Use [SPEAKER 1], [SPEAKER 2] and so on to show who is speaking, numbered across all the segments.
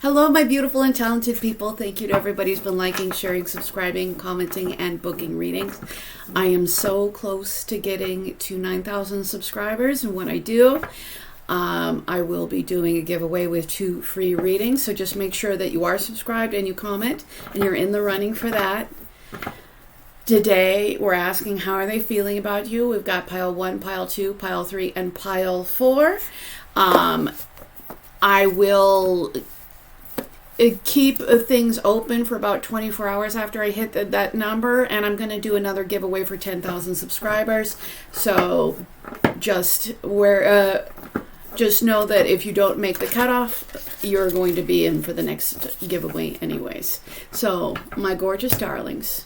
[SPEAKER 1] Hello, my beautiful and talented people. Thank you to everybody who's been liking, sharing, subscribing, commenting, and booking readings. I am so close to getting to 9,000 subscribers, and when I do, I will be doing a giveaway with 2 free readings. So just make sure that you are subscribed and you comment, and you're in the running for that. Today, we're asking how are they feeling about you. We've got pile 1, pile 2, pile 3, and pile 4. I will keep things open for about 24 hours after I hit that number, and I'm going to do another giveaway for 10,000 subscribers. So just know that if you don't make the cutoff, you're going to be in for the next giveaway anyways. So my gorgeous darlings,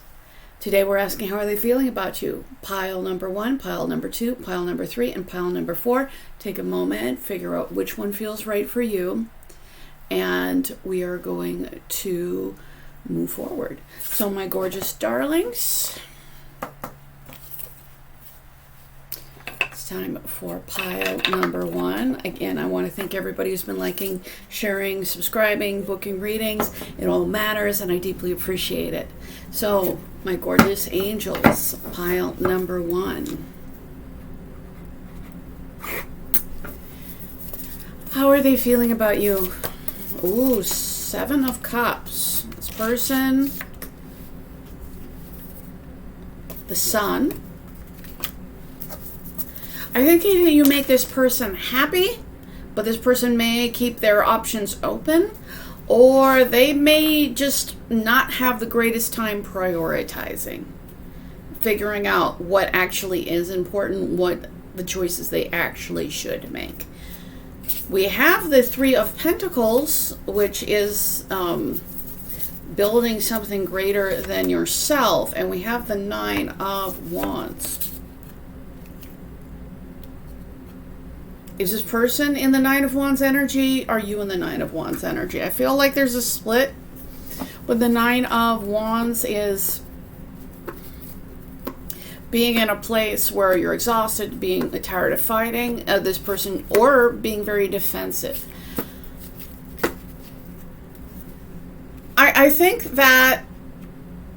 [SPEAKER 1] today we're asking how are they feeling about you. Pile number 1, pile number 2, pile number 3, and pile number 4. Take a moment, figure out which one feels right for you, and we are going to move forward. So my gorgeous darlings, it's time for pile number 1. Again, I want to thank everybody who's been liking, sharing, subscribing, booking readings. It all matters, and I deeply appreciate it. So my gorgeous angels, pile number 1. How are they feeling about you? Ooh, 7 of Cups. This person, the Sun. I think either you make this person happy, but this person may keep their options open, or they may just not have the greatest time prioritizing, figuring out what actually is important, what the choices they actually should make. We have the 3 of Pentacles, which is building something greater than yourself, and we have the 9 of Wands. Is this person in the 9 of Wands energy? Are you in the 9 of Wands energy? I feel like there's a split. But the 9 of Wands is being in a place where you're exhausted, being tired of fighting this person, or being very defensive. I think that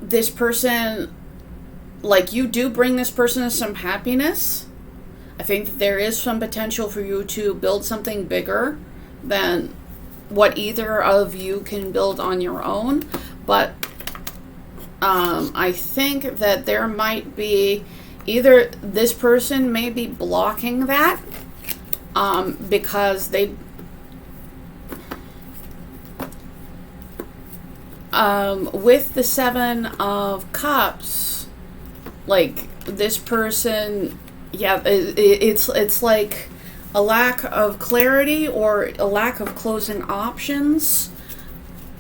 [SPEAKER 1] this person, like, you do bring this person some happiness. I think that there is some potential for you to build something bigger than what either of you can build on your own. But I think that there might be either this person may be blocking that because they with the 7 of Cups, like, this person, yeah, it's like a lack of clarity or a lack of closing options.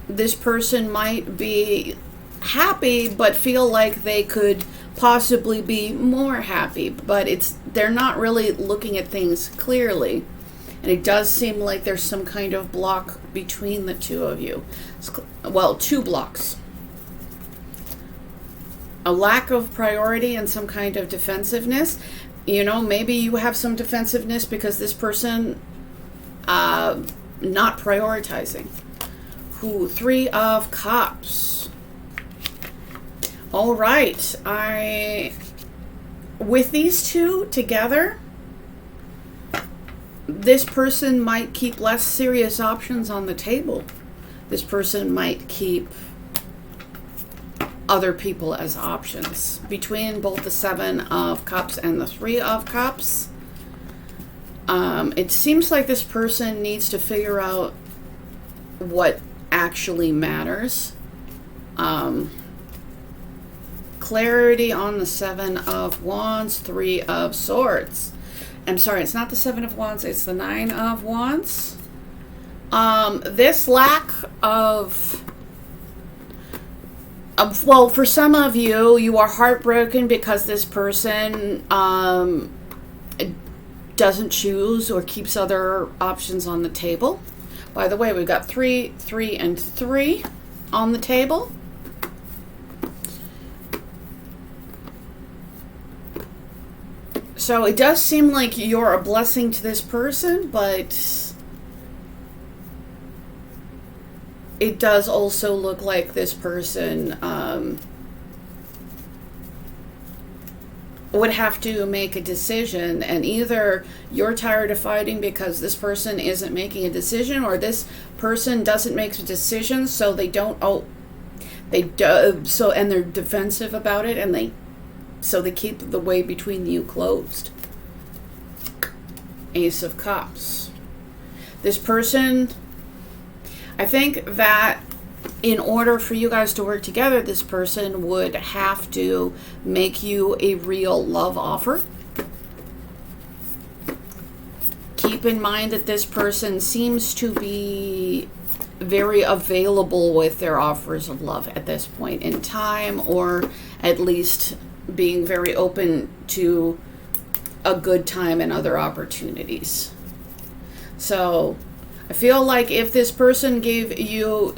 [SPEAKER 1] This person might be happy but feel like they could possibly be more happy, but they're not really looking at things clearly, and it does seem like there's some kind of block between the two of you. Well, 2 blocks. A lack of priority and some kind of defensiveness. You know, maybe you have some defensiveness because this person not prioritizing. 3 of Cups. All right. With these 2 together, this person might keep less serious options on the table. This person might keep other people as options. Between both the 7 of Cups and the 3 of Cups, it seems like this person needs to figure out what actually matters. Clarity on the 7 of Wands, 3 of Swords. I'm sorry, it's not the 7 of Wands, it's the 9 of Wands. This lack of well, for some of you, you are heartbroken because this person doesn't choose or keeps other options on the table. By the way, we've got 3, 3, and 3 on the table. So it does seem like you're a blessing to this person, but it does also look like this person would have to make a decision, and either you're tired of fighting because this person isn't making a decision, or this person doesn't make a decision, so they don't, and they're defensive about it, and they keep the way between you closed. Ace of Cups. This person, I think that in order for you guys to work together, this person would have to make you a real love offer. Keep in mind that this person seems to be very available with their offers of love at this point in time, or at least being very open to a good time and other opportunities. So I feel like if this person gave you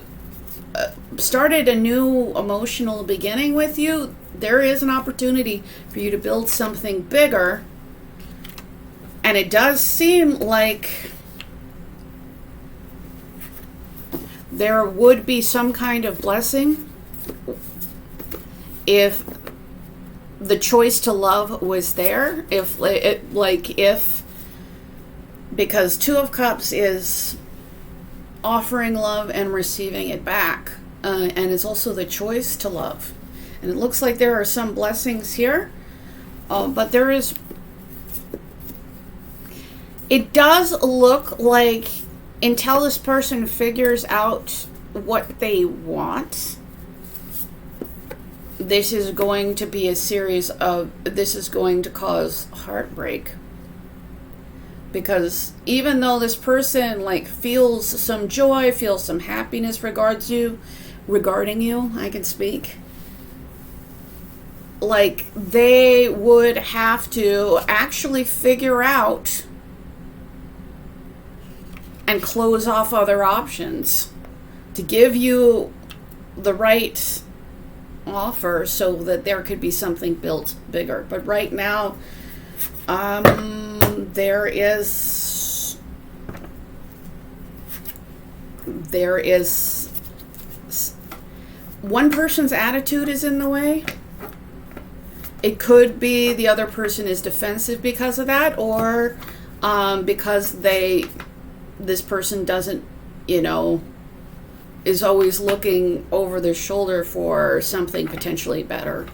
[SPEAKER 1] started a new emotional beginning with you, there is an opportunity for you to build something bigger. And it does seem like there would be some kind of blessing if the choice to love was there. Because Two of Cups is offering love and receiving it back, and it's also the choice to love, and it looks like there are some blessings here, but it does look like until this person figures out what they want, this is going to be this is going to cause heartbreak. Because even though this person feels some joy, feels some happiness regarding you, I can speak. They would have to actually figure out and close off other options to give you the right offer so that there could be something built bigger. But right now, there is one person's attitude is in the way. It could be the other person is defensive because of that, or because this person doesn't, is always looking over their shoulder for something potentially better,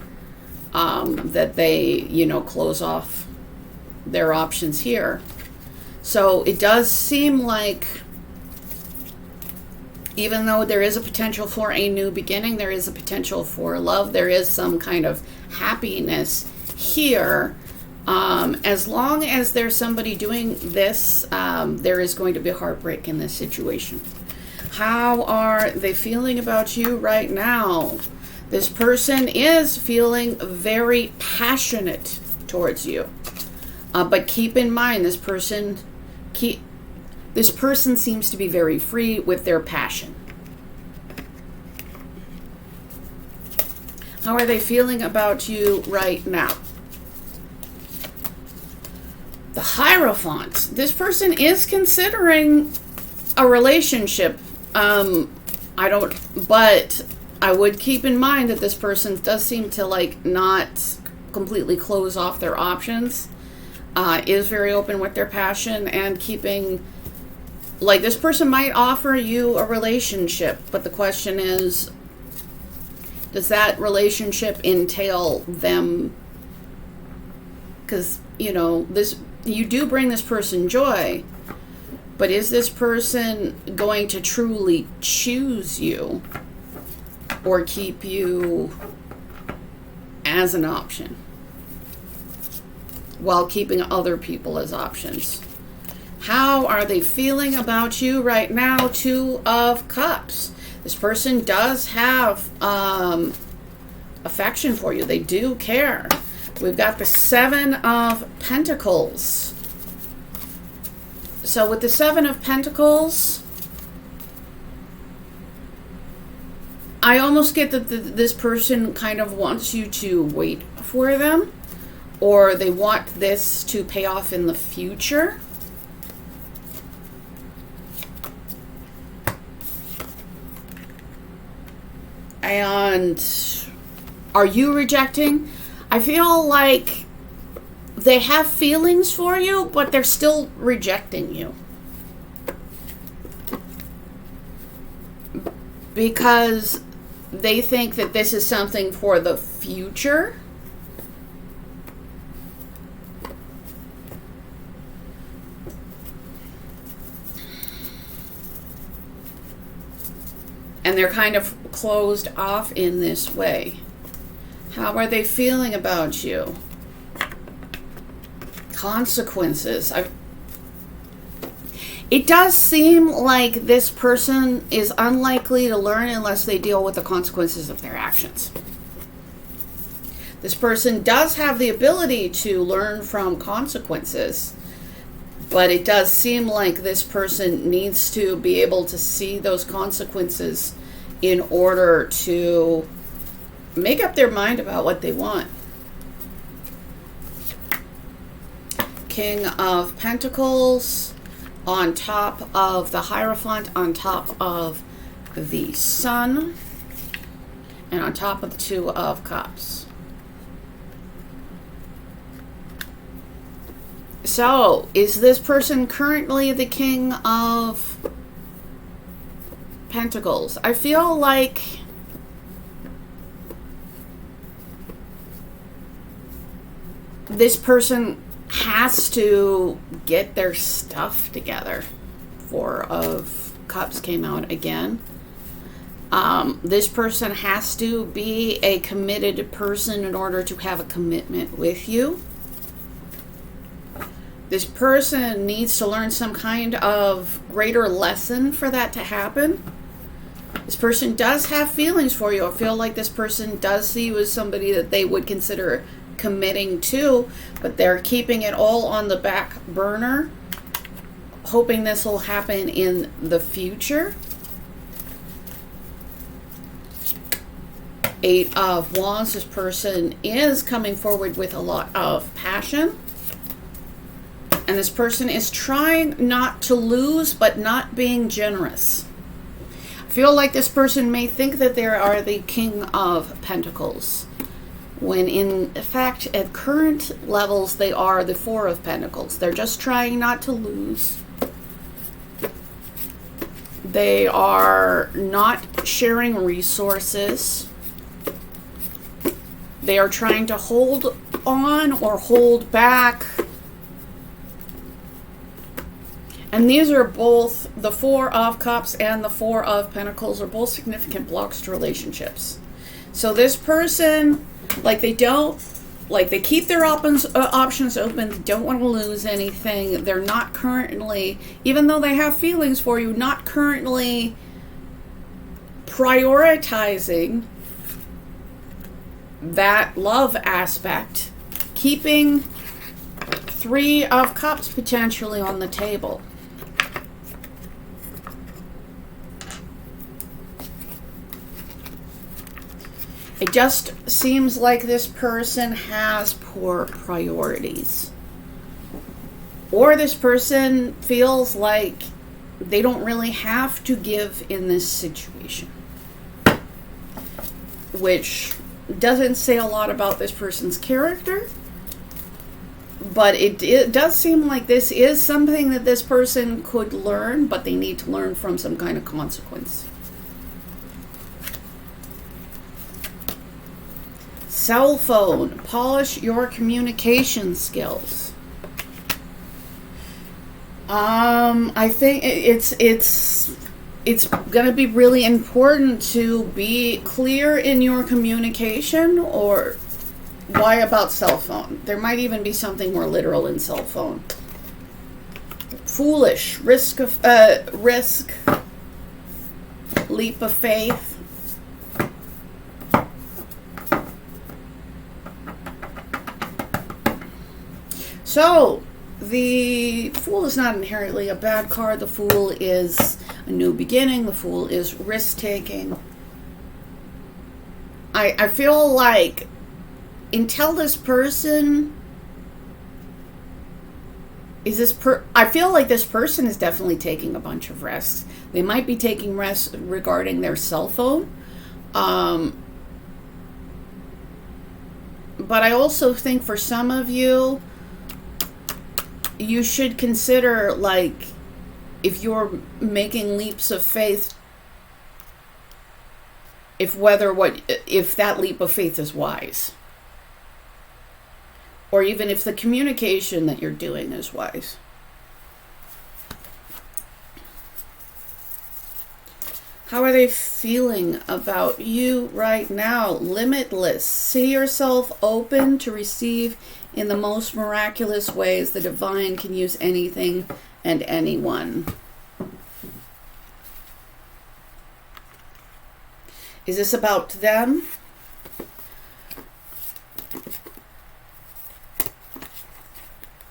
[SPEAKER 1] that they, close off their options here. So it does seem like, even though there is a potential for a new beginning, there is a potential for love, there is some kind of happiness here. As long as there's somebody doing this, there is going to be heartbreak in this situation. How are they feeling about you right now? This person is feeling very passionate towards you. But keep in mind, this person seems to be very free with their passion. How are they feeling about you right now? The Hierophant. This person is considering a relationship. But I would keep in mind that this person does seem to not completely close off their options. Is very open with their passion, and keeping, this person might offer you a relationship, but the question is, does that relationship entail them? Because, you do bring this person joy, but is this person going to truly choose you or keep you as an option, while keeping other people as options? How are they feeling about you right now? Two of Cups. This person does have affection for you. They do care. We've got the Seven of Pentacles. So with the Seven of Pentacles, I almost get that this person kind of wants you to wait for them, or they want this to pay off in the future. And are you rejecting? I feel like they have feelings for you, but they're still rejecting you. Because they think that this is something for the future. And they're kind of closed off in this way. How are they feeling about you? Consequences. It does seem like this person is unlikely to learn unless they deal with the consequences of their actions. This person does have the ability to learn from consequences, but it does seem like this person needs to be able to see those consequences in order to make up their mind about what they want. King of Pentacles on top of the Hierophant, on top of the Sun, and on top of the Two of Cups. So, is this person currently the King of Pentacles? I feel like this person has to get their stuff together. Four of Cups came out again. This person has to be a committed person in order to have a commitment with you. This person needs to learn some kind of greater lesson for that to happen. This person does have feelings for you. I feel like this person does see you as somebody that they would consider committing to, but they're keeping it all on the back burner, hoping this will happen in the future. Eight of Wands. This person is coming forward with a lot of passion. And this person is trying not to lose, but not being generous. I feel like this person may think that they are the King of Pentacles, when in fact, at current levels, they are the Four of Pentacles. They're just trying not to lose. They are not sharing resources. They are trying to hold on or hold back. And these are both, the Four of Cups and the Four of Pentacles are both significant blocks to relationships. So this person, they keep their options open. They don't want to lose anything. They're not currently, even though they have feelings for you, not currently prioritizing that love aspect, keeping Three of Cups potentially on the table. It just seems like this person has poor priorities. Or this person feels like they don't really have to give in this situation. Which doesn't say a lot about this person's character. But it does seem like this is something that this person could learn, but they need to learn from some kind of consequence. Cell phone. Polish your communication skills. I think it's going to be really important to be clear in your communication. Or why about cell phone? There might even be something more literal in cell phone. Foolish. Risk. Leap of faith. So, the Fool is not inherently a bad card. The Fool is a new beginning. The Fool is risk-taking. I feel like until this person I feel like this person is definitely taking a bunch of risks. They might be taking risks regarding their cell phone. But I also think for some of you, you should consider, like, if you're making leaps of faith, if that leap of faith is wise. Or even if the communication that you're doing is wise. How are they feeling about you right now? Limitless. See yourself open to receive in the most miraculous ways. The divine can use anything and anyone. Is this about them?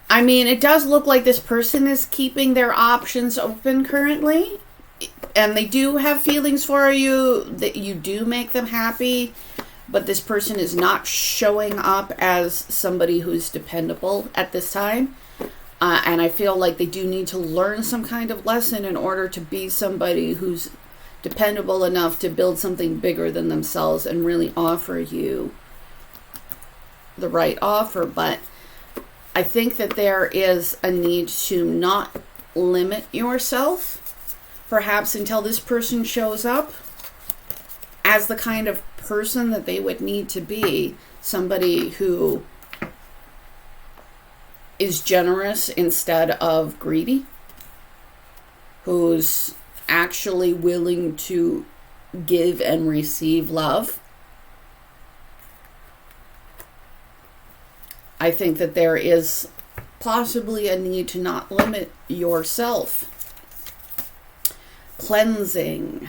[SPEAKER 1] I mean, it does look like this person is keeping their options open currently. And they do have feelings for you, that you do make them happy, but this person is not showing up as somebody who's dependable at this time. And I feel like they do need to learn some kind of lesson in order to be somebody who's dependable enough to build something bigger than themselves and really offer you the right offer. But I think that there is a need to not limit yourself, perhaps until this person shows up as the kind of person that they would need to be. Somebody who is generous instead of greedy. Who's actually willing to give and receive love. I think that there is possibly a need to not limit yourself. Cleansing.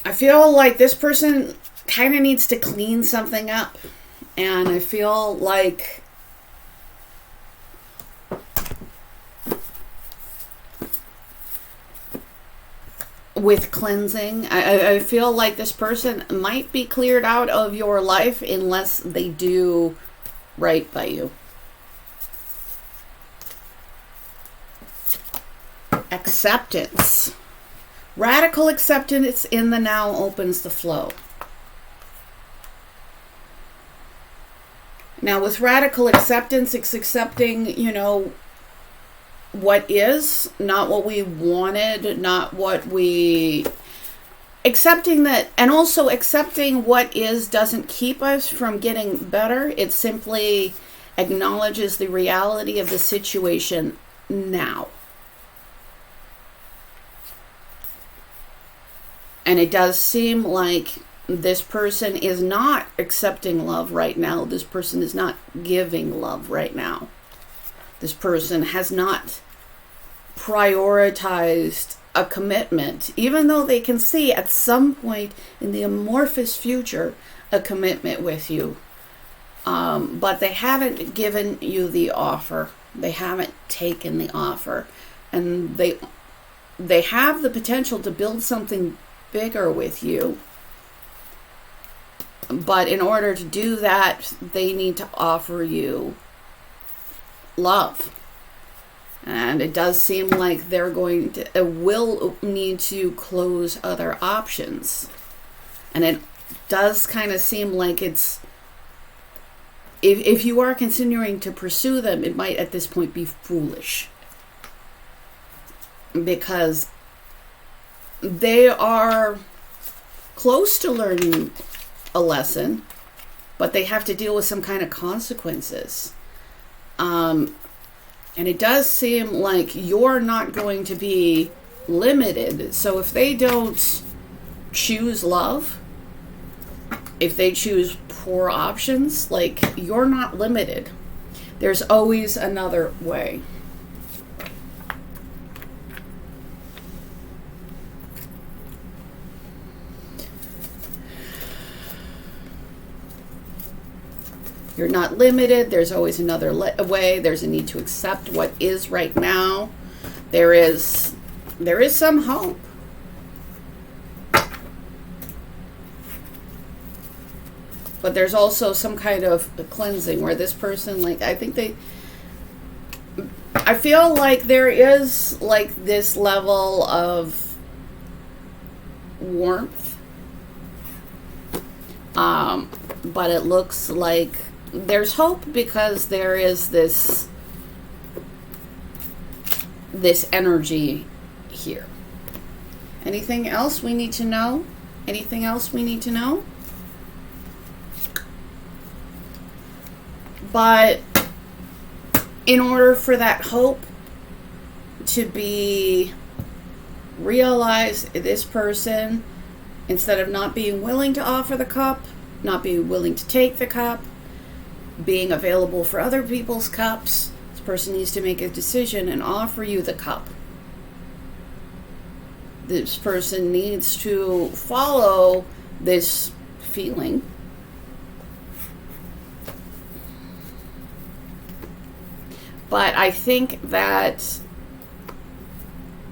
[SPEAKER 1] I feel like this person kind of needs to clean something up. And I feel like with cleansing, I feel like this person might be cleared out of your life unless they do right by you. Acceptance. Radical acceptance in the now opens the flow. Now with radical acceptance, it's accepting, what is, not what we wanted, not what we... Accepting that, and also accepting what is doesn't keep us from getting better. It simply acknowledges the reality of the situation now. And it does seem like this person is not accepting love right now. This person is not giving love right now. This person has not prioritized a commitment, even though they can see at some point in the amorphous future a commitment with you. But they haven't given you the offer. They haven't taken the offer. And they have the potential to build something bigger with you. But in order to do that, they need to offer you love. And it does seem like they're going to, will need to close other options. And it does kind of seem like it's, if you are considering to pursue them, it might at this point be foolish. Because they are close to learning a lesson, but they have to deal with some kind of consequences. And it does seem like you're not going to be limited. So if they don't choose love, if they choose poor options, like, you're not limited. There's always another way. You're not limited. There's always another way. There's a need to accept what is right now. There is some hope. But there's also some kind of cleansing where this person, like, I feel like there is, like, this level of warmth. But it looks like there's hope because there is this energy here. Anything else we need to know? Anything else we need to know? But in order for that hope to be realized, this person, instead of not being willing to offer the cup, not being willing to take the cup, being available for other people's cups, this person needs to make a decision and offer you the cup. This person needs to follow this feeling. But I think that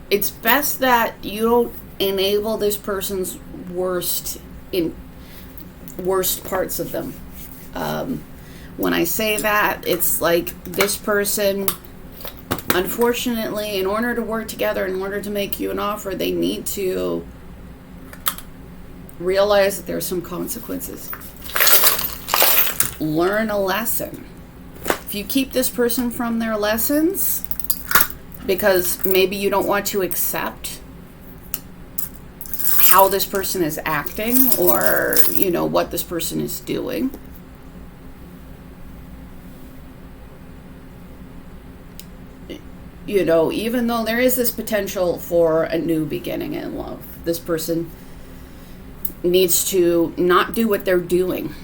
[SPEAKER 1] it's best that you don't enable this person's worst parts of them. When I say that, it's like this person, unfortunately, in order to work together, in order to make you an offer, they need to realize that there's some consequences. Learn a lesson. If you keep this person from their lessons, because maybe you don't want to accept how this person is acting or, what this person is doing, even though there is this potential for a new beginning in love, this person needs to not do what they're doing.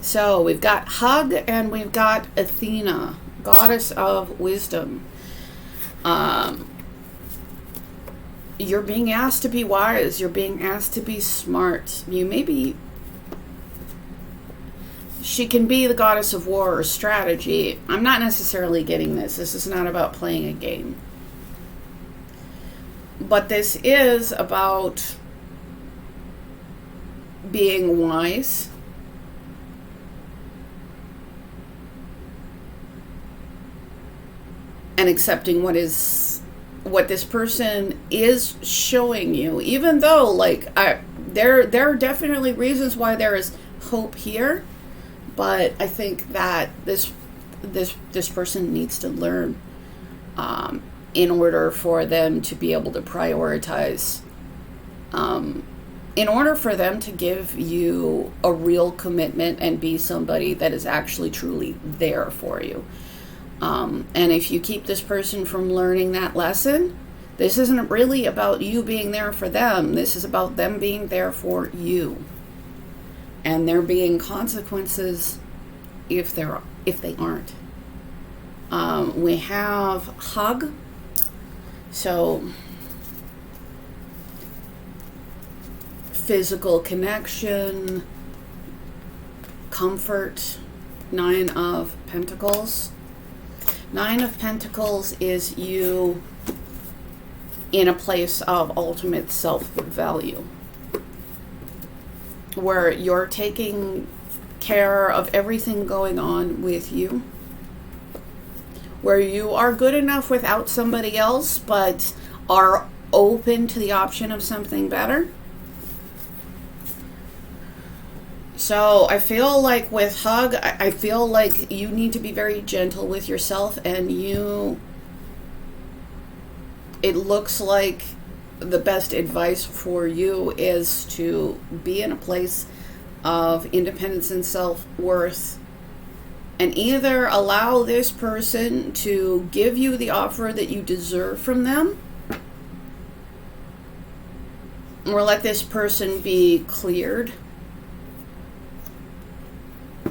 [SPEAKER 1] So we've got Hug and we've got Athena, goddess of wisdom. You're being asked to be wise. You're being asked to be smart. She can be the goddess of war or strategy. I'm not necessarily getting this. This is not about playing a game. But this is about being wise. And accepting what this person is showing you, even though there are definitely reasons why there is hope here, but I think that this person needs to learn in order for them to be able to prioritize, in order for them to give you a real commitment and be somebody that is actually truly there for you. And if you keep this person from learning that lesson, this isn't really about you being there for them. This is about them being there for you. And there being consequences if they aren't. We have Hug. So physical connection, comfort, 9 of Pentacles. 9 of Pentacles is you in a place of ultimate self-value, where you're taking care of everything going on with you, where you are good enough without somebody else, but are open to the option of something better. So I feel like with Hug, I feel like you need to be very gentle with yourself, and it looks like the best advice for you is to be in a place of independence and self-worth, and either allow this person to give you the offer that you deserve from them, or let this person be cleared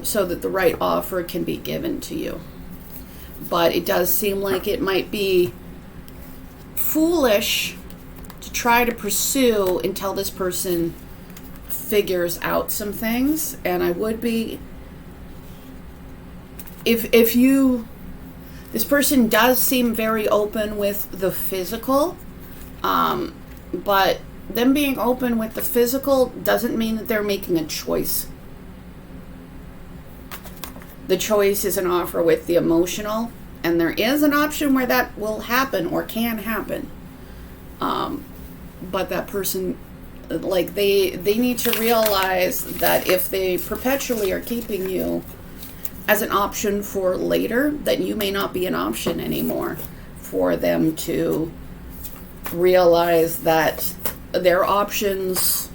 [SPEAKER 1] so that the right offer can be given to you. But it does seem like it might be foolish to try to pursue until this person figures out some things. And I would be, if this person does seem very open with the physical, but them being open with the physical doesn't mean that they're making a choice. The choice is an offer with the emotional, and there is an option where that will happen or can happen. But that person Like they need to realize that if they perpetually are keeping you as an option for later, that you may not be an option anymore. For them to realize that their options,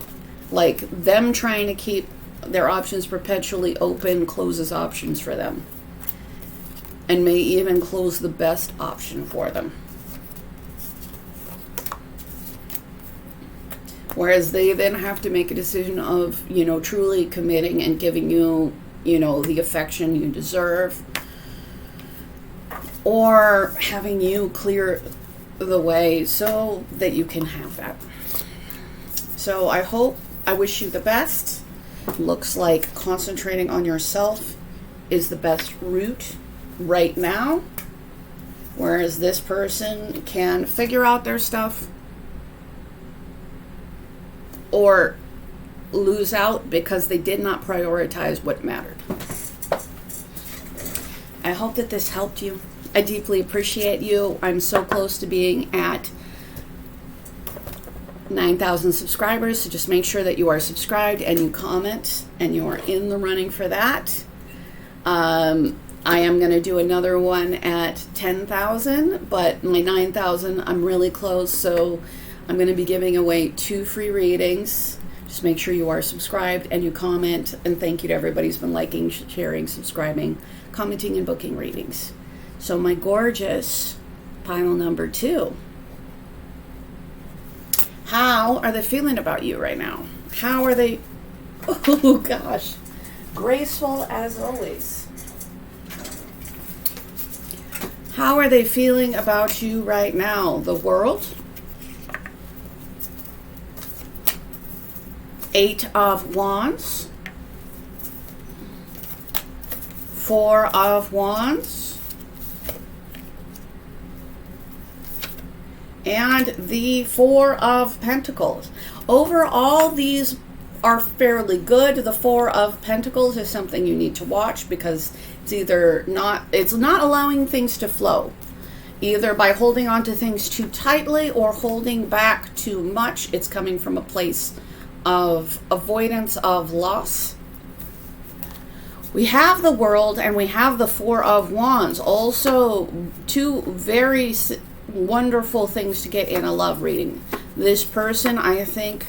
[SPEAKER 1] like them trying to keep their options perpetually open, closes options for them. And may even close the best option for them. Whereas they then have to make a decision of, you know, truly committing and giving you, you know, the affection you deserve. Or having you clear the way so that you can have that. So I wish you the best. Looks like concentrating on yourself is the best route right now. Whereas this person can figure out their stuff or lose out because they did not prioritize what mattered. I hope that this helped you. I deeply appreciate you. I'm so close to being at 9,000 subscribers, so just make sure that you are subscribed and you comment and you are in the running for that. I am going to do another one at 10,000, but my 9,000, I'm really close, so I'm going to be giving away 2 free readings. Just make sure you are subscribed and you comment, and thank you to everybody who's been liking, sharing, subscribing, commenting, and booking readings. So my gorgeous pile number 2. How are they feeling about you right now? How are they? Oh gosh. Graceful as always. How are they feeling about you right now? The World. 8 of Wands. 4 of Wands. And the 4 of Pentacles. Overall, these are fairly good. The 4 of Pentacles is something you need to watch because it's not allowing things to flow. Either by holding on to things too tightly or holding back too much. It's coming from a place of avoidance of loss. We have the World and we have the 4 of Wands. Also, 2 very wonderful things to get in a love reading. This person, I think,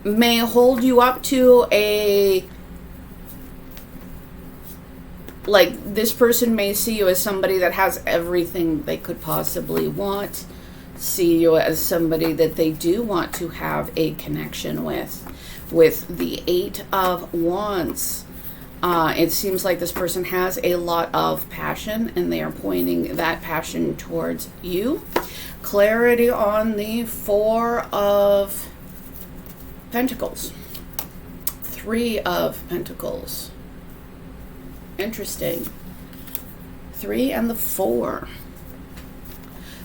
[SPEAKER 1] may hold you up to this person may see you as somebody that has everything they could possibly want, see you as somebody that they do want to have a connection with the 8 of Wands. It seems like this person has a lot of passion and they are pointing that passion towards you. Clarity on the 4 of Pentacles. 3 of Pentacles. Interesting. 3 and the 4.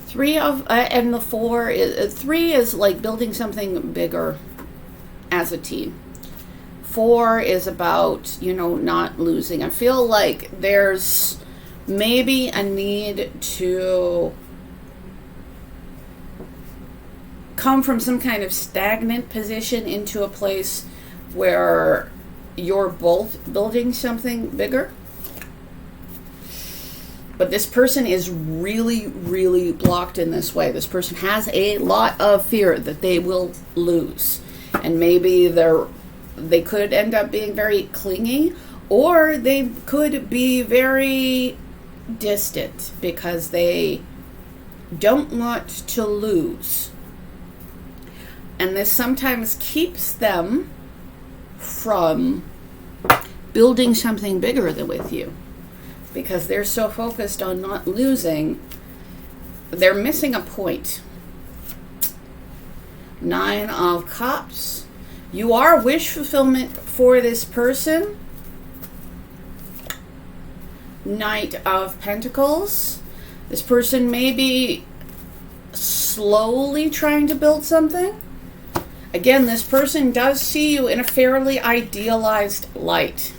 [SPEAKER 1] 3 of and the 4 is 3 is like building something bigger as a team. 4 is about, not losing. I feel like there's maybe a need to come from some kind of stagnant position into a place where you're both building something bigger. But this person is really, really blocked in this way. This person has a lot of fear that they will lose. And maybe they could end up being very clingy, or they could be very distant because they don't want to lose. And this sometimes keeps them from building something bigger than with you. Because they're so focused on not losing, they're missing a point. 9 of Cups. You are wish fulfillment for this person. Knight of Pentacles. This person may be slowly trying to build something. Again, this person does see you in a fairly idealized light.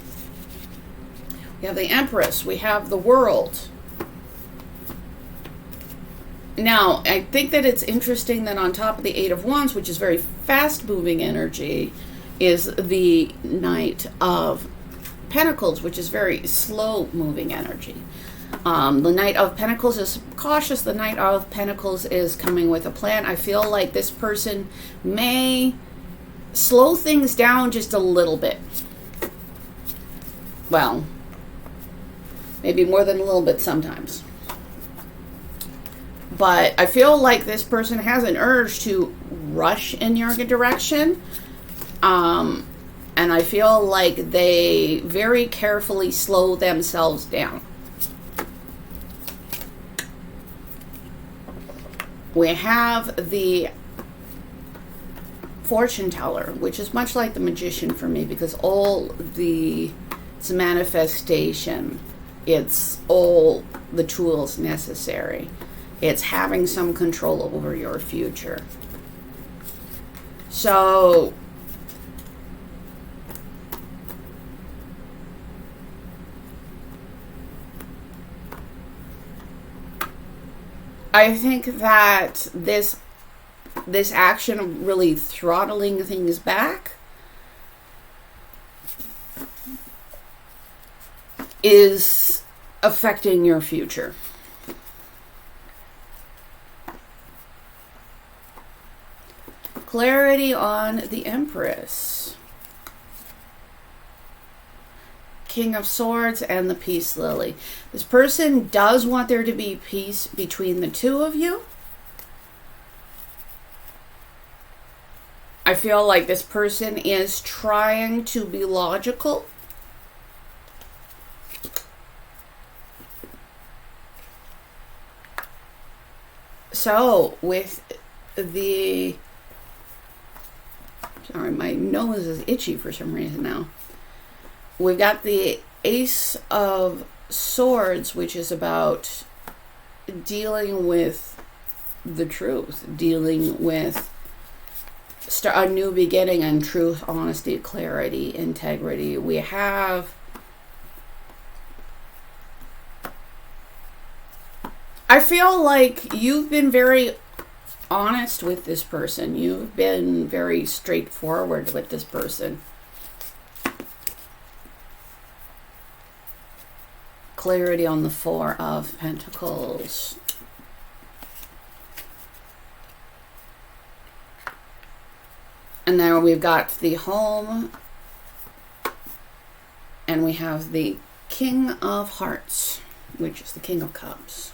[SPEAKER 1] We have the Empress. We have the World. Now, I think that it's interesting that on top of the Eight of Wands, which is very fast-moving energy, is the Knight of Pentacles, which is very slow-moving energy. The Knight of Pentacles is cautious. The Knight of Pentacles is coming with a plan. I feel like this person may slow things down just a little bit. Well, maybe more than a little bit sometimes. But I feel like this person has an urge to rush in your direction. And I feel like they very carefully slow themselves down. We have the Fortune Teller, which is much like the Magician for me, because it's manifestation. It's all the tools necessary. It's having some control over your future. So I think that this action of really throttling things back is affecting your future. Clarity on the Empress, King of Swords, and the Peace Lily. This person does want there to be peace between the two of you. I feel like this person is trying to be logical. So, with the... Sorry, my nose is itchy for some reason now. We've got the Ace of Swords, which is about dealing with the truth, dealing with a new beginning and truth, honesty, clarity, integrity. We have... I feel like you've been very honest with this person. You've been very straightforward with this person. Clarity on the Four of Pentacles. And now we've got the Home. And we have the King of Hearts, which is the King of Cups.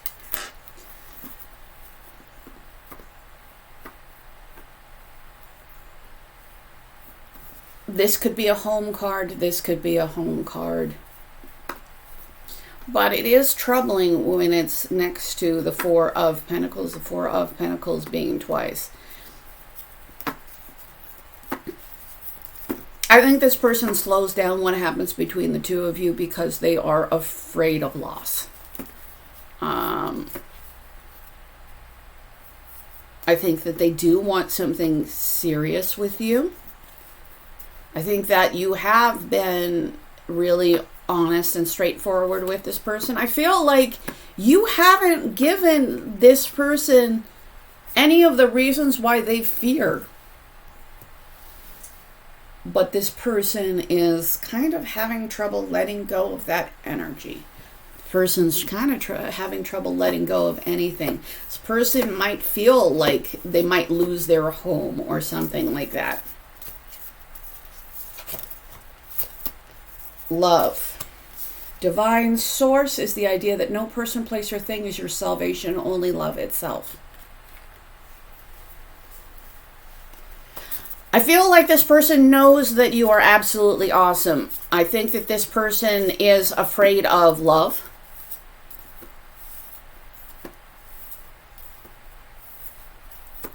[SPEAKER 1] This could be a home card. This could be a home card. But it is troubling when it's next to the Four of Pentacles. The Four of Pentacles being twice. I think this person slows down what happens between the two of you because they are afraid of loss. I think that they do want something serious with you. I think that you have been really honest and straightforward with this person. I feel like you haven't given this person any of the reasons why they fear. But this person is kind of having trouble letting go of that energy. The person's kind of having trouble letting go of anything. This person might feel like they might lose their home or something like that. Love. Divine source is the idea that no person, place, or thing is your salvation, only love itself. I feel like this person knows that you are absolutely awesome. I think that this person is afraid of love.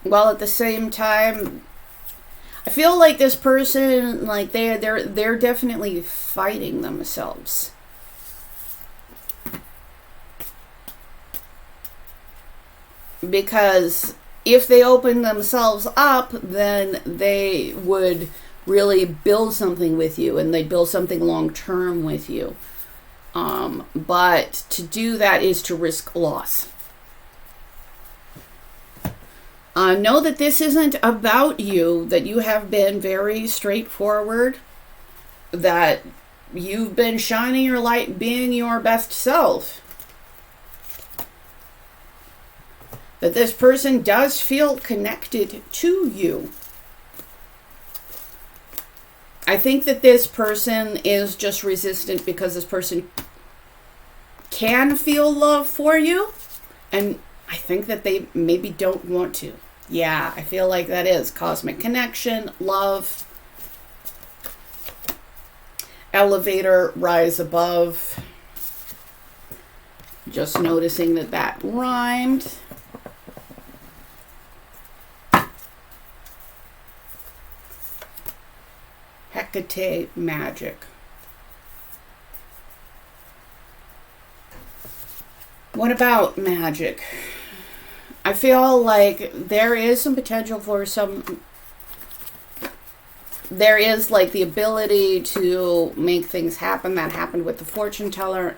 [SPEAKER 1] While at the same time, I feel like this person, like they're definitely fighting themselves. Because if they open themselves up, then they would really build something with you, and they build something long-term with you. But to do that is to risk loss. Know that this isn't about you, that you have been very straightforward, that you've been shining your light, being your best self. That this person does feel connected to you. I think that this person is just resistant because this person can feel love for you, and I think that they maybe don't want to. Yeah, I feel like that is cosmic connection, love, elevator, rise above. Just noticing that that rhymed. Hecate magic. What about magic? I feel like there is some potential for there is like the ability to make things happen. That happened with the fortune teller.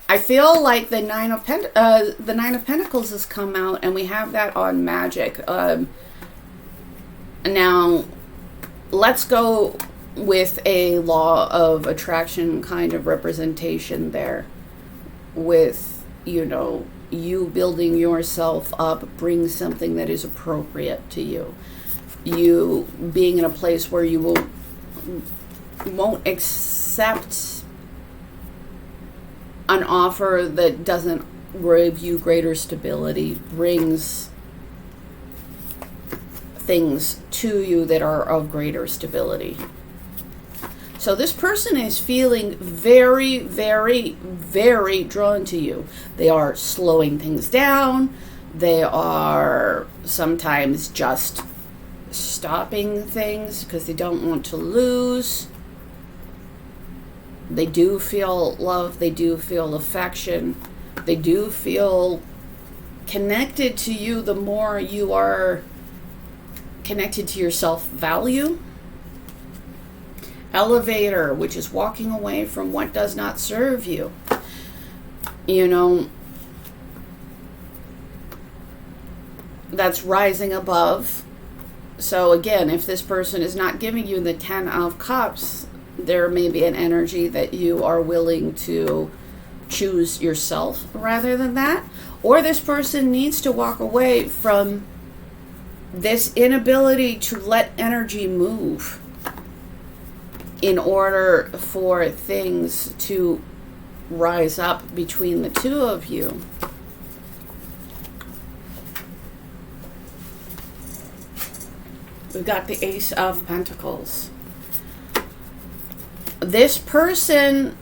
[SPEAKER 1] I feel like the Nine of Pentacles has come out, and we have that on magic. Now, let's go with a law of attraction kind of representation there. With, you know, you building yourself up brings something that is appropriate to you. You being in a place where you won't accept an offer that doesn't give you greater stability, brings things to you that are of greater stability. So this person is feeling very, very, very drawn to you. They are slowing things down. They are sometimes just stopping things because they don't want to lose. They do feel love. They do feel affection. They do feel connected to you the more you are connected to your self-value. Elevator, which is walking away from what does not serve you. You know, that's rising above. So again, if this person is not giving you the 10 of Cups, there may be an energy that you are willing to choose yourself rather than that. Or this person needs to walk away from this inability to let energy move in order for things to rise up between the two of you. We've got the Ace of Pentacles. This person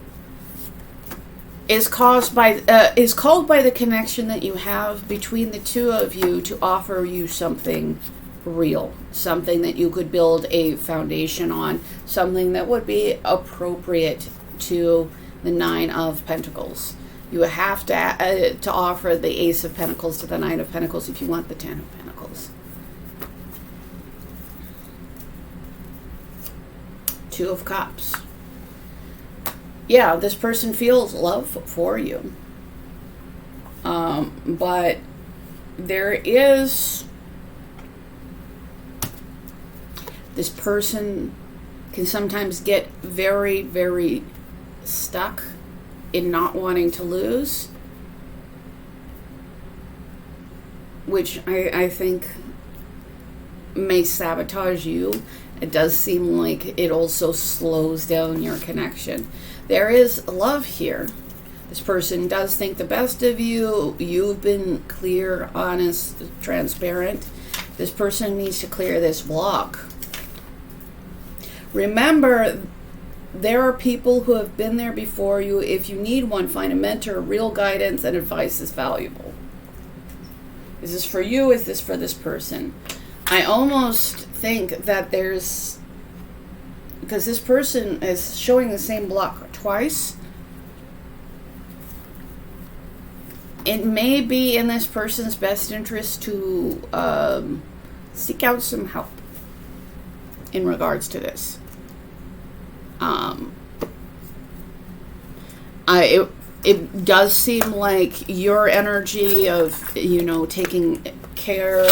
[SPEAKER 1] is called by the connection that you have between the two of you to offer you something real, something that you could build a foundation on, something that would be appropriate to the Nine of Pentacles. You have to offer the Ace of Pentacles to the Nine of Pentacles if you want the 10 of Pentacles. Two of Cups. Yeah, this person feels love for you. But there is... This person can sometimes get very, very stuck in not wanting to lose, which I think may sabotage you. It does seem like it also slows down your connection. There is love here. This person does think the best of you. You've been clear, honest, transparent. This person needs to clear this block. Remember, there are people who have been there before you. If you need one, find a mentor. Real guidance and advice is valuable. Is this for you? Is this for this person? I almost think that there's... Because this person is showing the same block twice. It may be in this person's best interest to seek out some help in regards to this. It does seem like your energy of, you know, taking care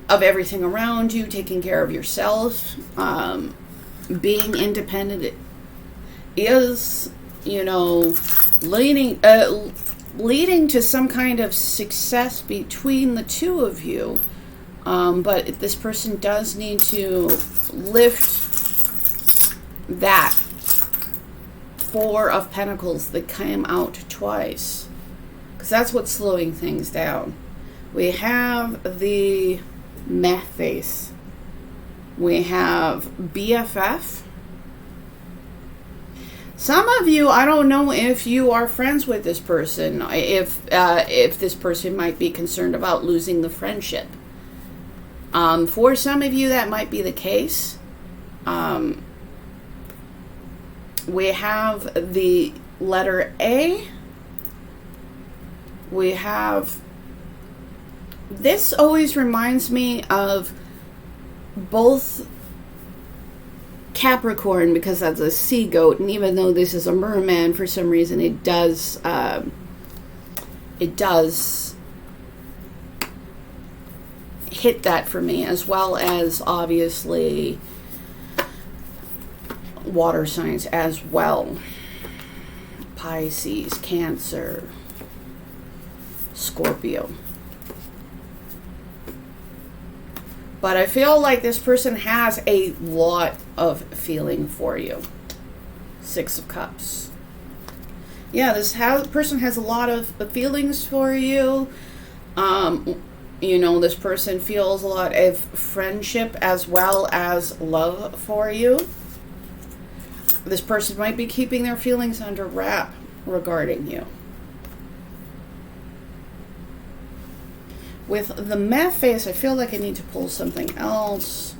[SPEAKER 1] of everything around you, taking care of yourself, being independent is, you know, leading to some kind of success between the two of you. But this person does need to lift that Four of Pentacles that came out twice, because that's what's slowing things down. We have the meh face. We have BFF. Some of you, I don't know if you are friends with this person, if this person might be concerned about losing the friendship. For some of you, that might be the case. We have the letter A. We have... This always reminds me of both Capricorn, because that's a sea goat, and even though this is a merman, for some reason it does hit that for me, as well as obviously water signs as well. Pisces, Cancer, Scorpio. But I feel like this person has a lot of feeling for you. Six of Cups. Yeah, this person has a lot of feelings for you. You know, this person feels a lot of friendship as well as love for you. This person might be keeping their feelings under wrap regarding you. With the meh face, I feel like I need to pull something else.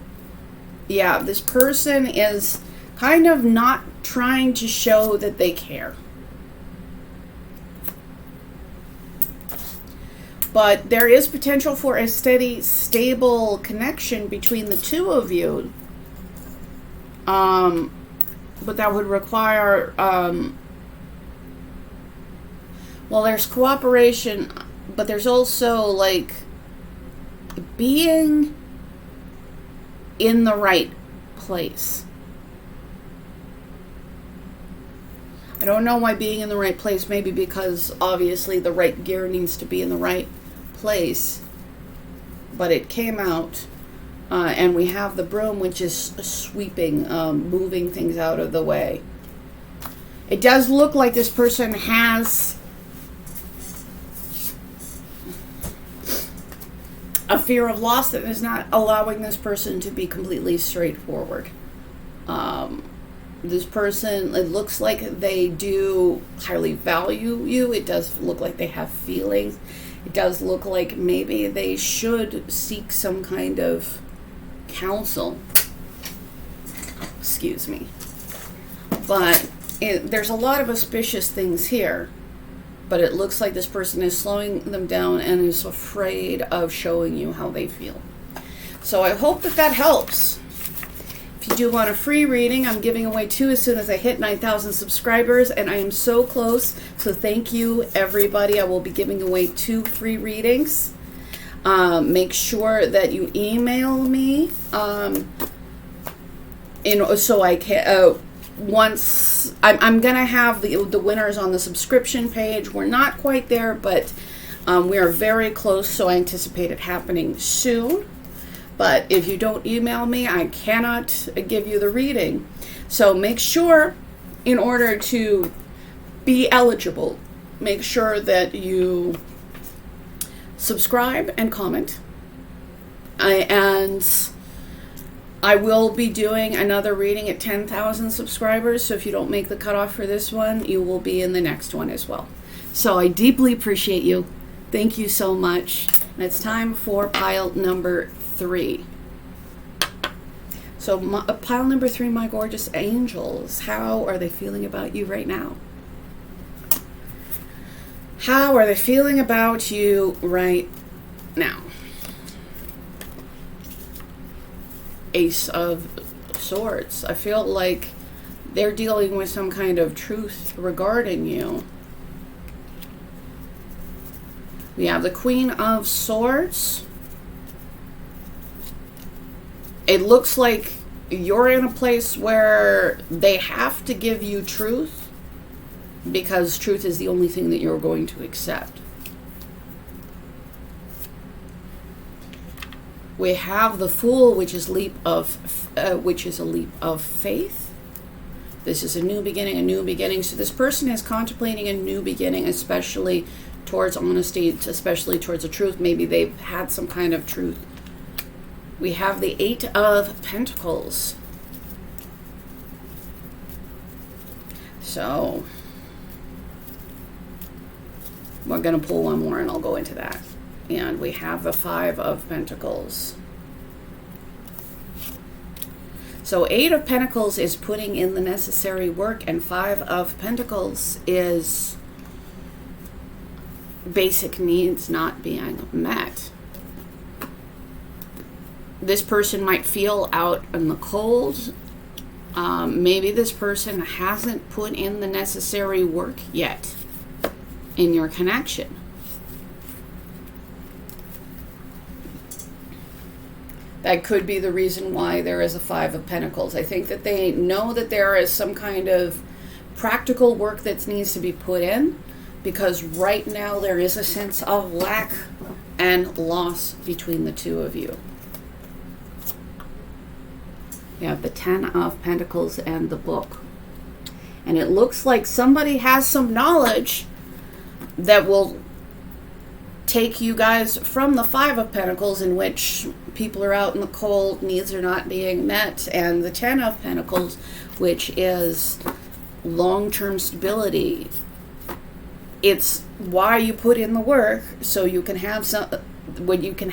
[SPEAKER 1] Yeah, this person is kind of not trying to show that they care. But there is potential for a steady, stable connection between the two of you. But that would require, well, there's cooperation, but there's also, like, being in the right place. I don't know why being in the right place, maybe because obviously the right gear needs to be in the right place. But it came out, and we have the broom, which is sweeping, moving things out of the way. It does look like this person has a fear of loss that is not allowing this person to be completely straightforward. This person, it looks like they do highly value you. It does look like they have feelings. It does look like maybe they should seek some kind of counsel. Excuse me. But there's a lot of auspicious things here. But it looks like this person is slowing them down and is afraid of showing you how they feel. So I hope that that helps. If you do want a free reading, I'm giving away 2 as soon as I hit 9,000 subscribers, and I am so close. So thank you, everybody. I will be giving away 2 free readings. Make sure that you email me so I can... once I'm gonna have the winners on the subscription page. We're not quite there, but we are very close, so I anticipate it happening soon. But if you don't email me, I cannot give you the reading. So make sure, in order to be eligible, make sure that you subscribe and comment. I will be doing another reading at 10,000 subscribers, so if you don't make the cutoff for this one, you will be in the next one as well. So I deeply appreciate you. Thank you so much. And it's time for pile number 3. So pile number 3, my gorgeous angels, how are they feeling about you right now? How are they feeling about you right now? Ace of Swords. I feel like they're dealing with some kind of truth regarding you. We have the Queen of Swords. It looks like you're in a place where they have to give you truth, because truth is the only thing that you're going to accept. We have the Fool, which is a leap of faith. This is a new beginning. So this person is contemplating a new beginning, especially towards honesty, especially towards the truth. Maybe they've had some kind of truth. We have the Eight of Pentacles. So we're going to pull one more and I'll go into that. And we have the Five of Pentacles. So Eight of Pentacles is putting in the necessary work, and Five of Pentacles is basic needs not being met. This person might feel out in the cold. Maybe this person hasn't put in the necessary work yet in your connection. That could be the reason why there is a Five of Pentacles. I think that they know that there is some kind of practical work that needs to be put in, because right now there is a sense of lack and loss between the two of you. You have the Ten of Pentacles and the Book. And it looks like somebody has some knowledge that will take you guys from the Five of Pentacles, in which people are out in the cold, needs are not being met, and the Ten of Pentacles, which is long-term stability. It's why you put in the work, so you can have so you can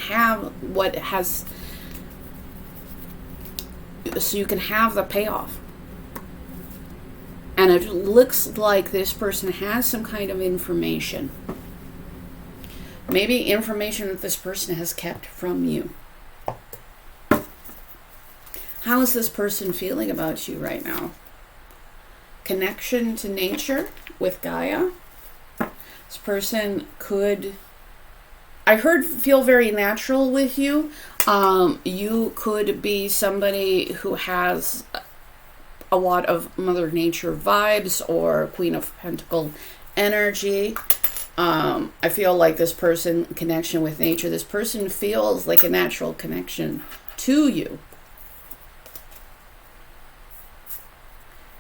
[SPEAKER 1] have the payoff. And it looks like this person has some kind of information. Maybe information that this person has kept from you. How is this person feeling about you right now? Connection to nature with Gaia. This person could, I heard, feel very natural with you. You could be somebody who has a lot of Mother Nature vibes or Queen of Pentacle energy. I feel like this person, connection with nature, this person feels like a natural connection to you.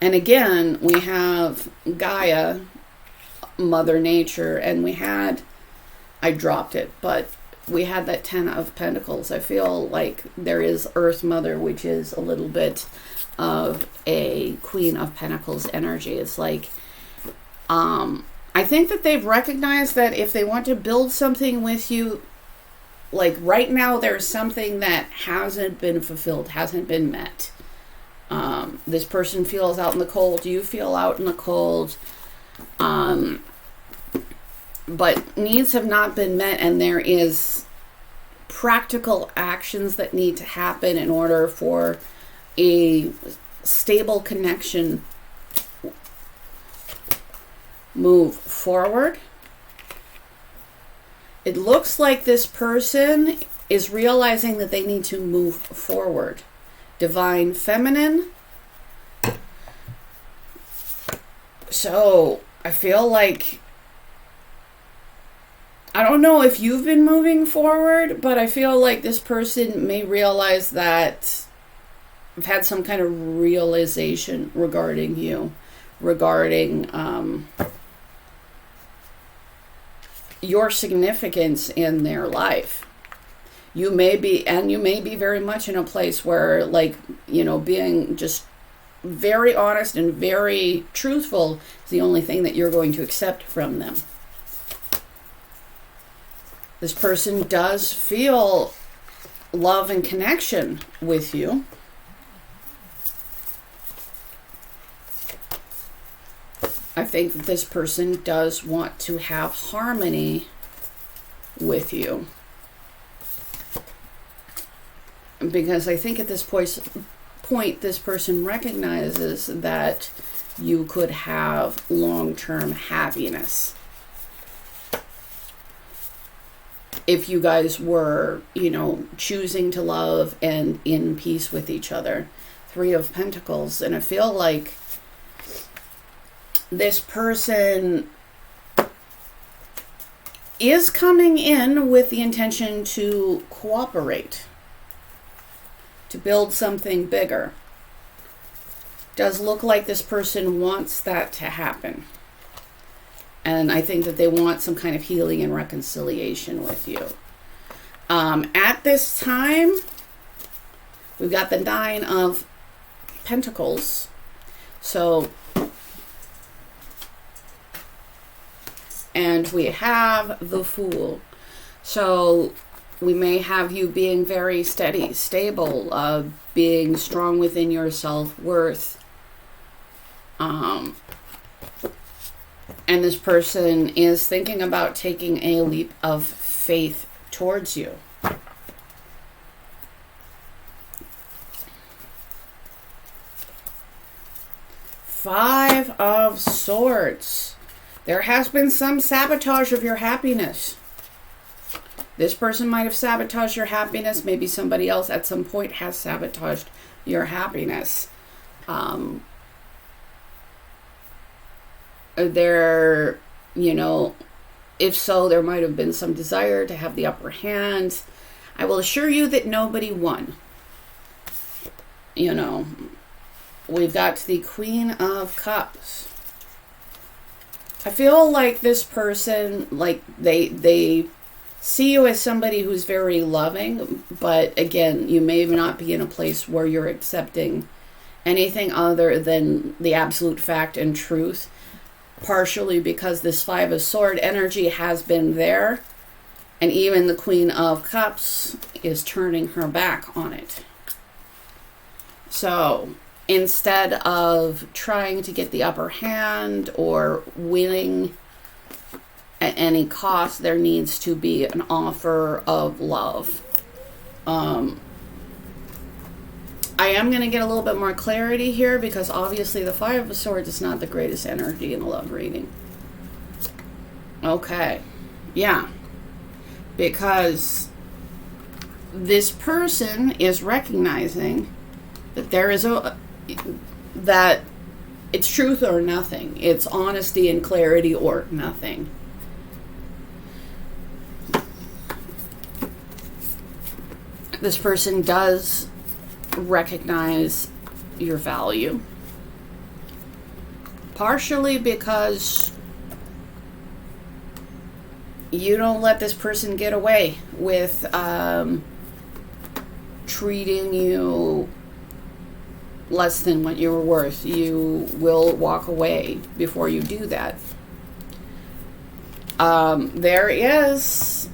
[SPEAKER 1] And again, we have Gaia, Mother Nature, and we had, I dropped it, but we had that Ten of Pentacles. I feel like there is Earth Mother, which is a little bit of a Queen of Pentacles energy. It's like, I think that they've recognized that if they want to build something with you, like right now there's something that hasn't been fulfilled, hasn't been met. This person feels out in the cold. You feel out in the cold. But needs have not been met, and there is practical actions that need to happen in order for a stable connection move forward. It looks like this person is realizing that they need to move forward. Divine Feminine. So I feel like, I don't know if you've been moving forward, but I feel like this person may realize that I've had some kind of realization regarding you, regarding your significance in their life. You may be very much in a place where, like, you know, being just very honest and very truthful is the only thing that you're going to accept from them. This person does feel love and connection with you. I think that this person does want to have harmony with you. Because I think at this point, this person recognizes that you could have long-term happiness. if you guys were, you know, choosing to love and in peace with each other. 3 of Pentacles. And I feel like this person is coming in with the intention to cooperate, to build something bigger. Does look like this person wants that to happen. And I think that they want some kind of healing and reconciliation with you. At this time, we've got the 9 of Pentacles. So, and we have the Fool. So we may have you being very steady, stable, being strong within your self-worth. And this person is thinking about taking a leap of faith towards you. Five of Swords. There has been some sabotage of your happiness. This person might have sabotaged your happiness. Maybe somebody else at some point has sabotaged your happiness. There, you know, if so, there might have been some desire to have the upper hand. I will assure you that nobody won. You know, we've got the Queen of Cups. I feel like this person, like they see you as somebody who's very loving, but again, you may not be in a place where you're accepting anything other than the absolute fact and truth. Partially because this 5 of Sword energy has been there, and even the Queen of Cups is turning her back on it. So instead of trying to get the upper hand or winning at any cost, there needs to be an offer of love. I am going to get a little bit more clarity here because obviously the 5 of Swords is not the greatest energy in a love reading. Okay. Yeah. Because this person is recognizing that there is that it's truth or nothing. It's honesty and clarity or nothing. This person does recognize your value, partially because you don't let this person get away with treating you less than what you're worth. You will walk away before you do that. There is,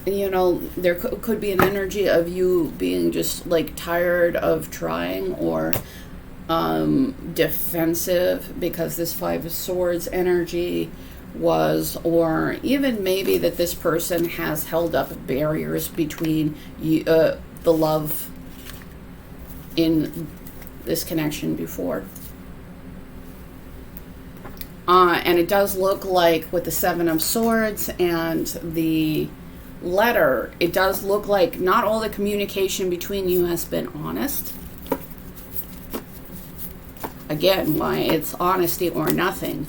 [SPEAKER 1] you know, there could be an energy of you being just like tired of trying or defensive because this 5 of Swords energy was, or even maybe that this person has held up barriers between you, the love in this connection before. And it does look like with the 7 of Swords and the letter, it does look like not all the communication between you has been honest. Again, why it's honesty or nothing.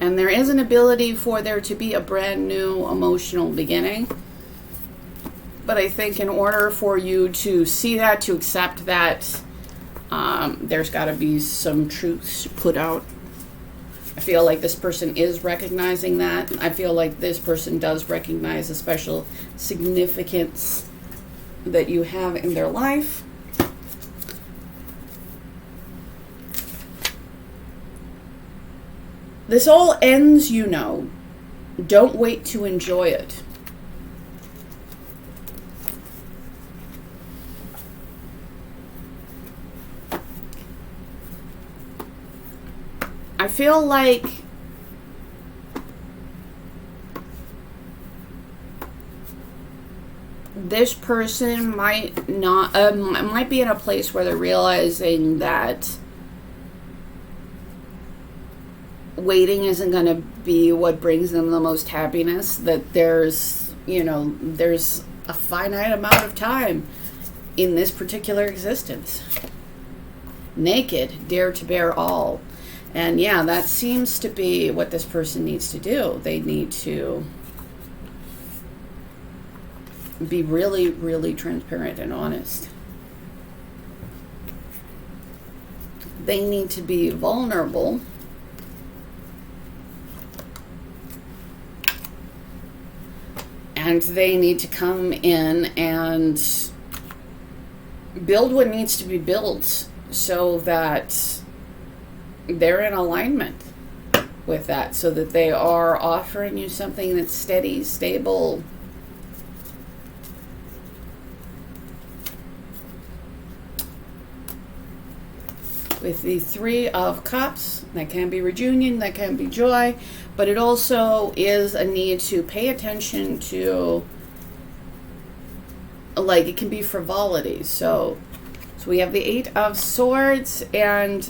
[SPEAKER 1] And there is an ability for there to be a brand new emotional beginning. But I think in order for you to see that, to accept that, there's got to be some truths put out. I feel like this person is recognizing that. I feel like this person does recognize a special significance that you have in their life. This all ends, you know. Don't wait to enjoy it. I feel like this person might not, might be in a place where they're realizing that waiting isn't going to be what brings them the most happiness, that there's a finite amount of time in this particular existence. Naked, dare to bear all. And yeah, that seems to be what this person needs to do. They need to be really, really transparent and honest. They need to be vulnerable. And they need to come in and build what needs to be built so that they're in alignment with that, so that they are offering you something that's steady, stable. With the Three of Cups, that can be reunion, that can be joy, but it also is a need to pay attention to, like, it can be frivolity. So we have the Eight of Swords, and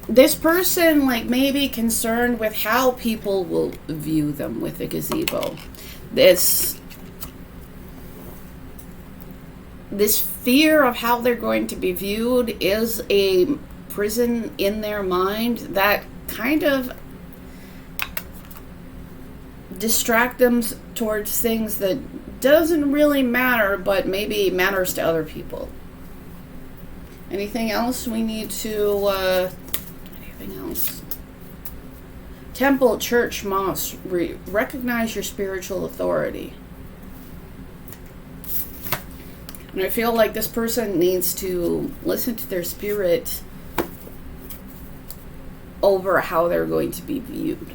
[SPEAKER 1] this person, like, may be concerned with how people will view them with the gazebo. This fear of how they're going to be viewed is a prison in their mind that kind of distract them towards things that doesn't really matter, but maybe matters to other people. Anything else we need to, anything else? Temple, church, mosque, recognize your spiritual authority. And I feel like this person needs to listen to their spirit over how they're going to be viewed.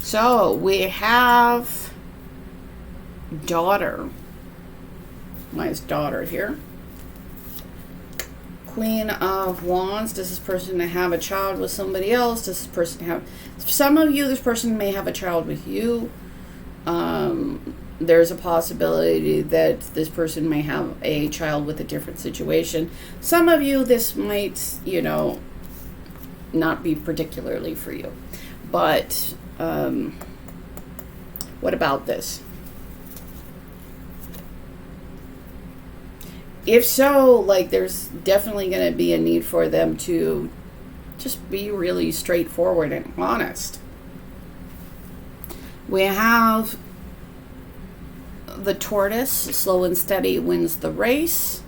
[SPEAKER 1] So we have daughter. Nice daughter here. Queen of Wands. Does this person have a child with somebody else? Does this person have... Some of you, this person may have a child with you. There's a possibility that this person may have a child with a different situation. Some of you, this might, not be particularly for you. But what about this? If so, like, there's definitely going to be a need for them to just be really straightforward and honest. We have the tortoise. Slow and steady wins the race.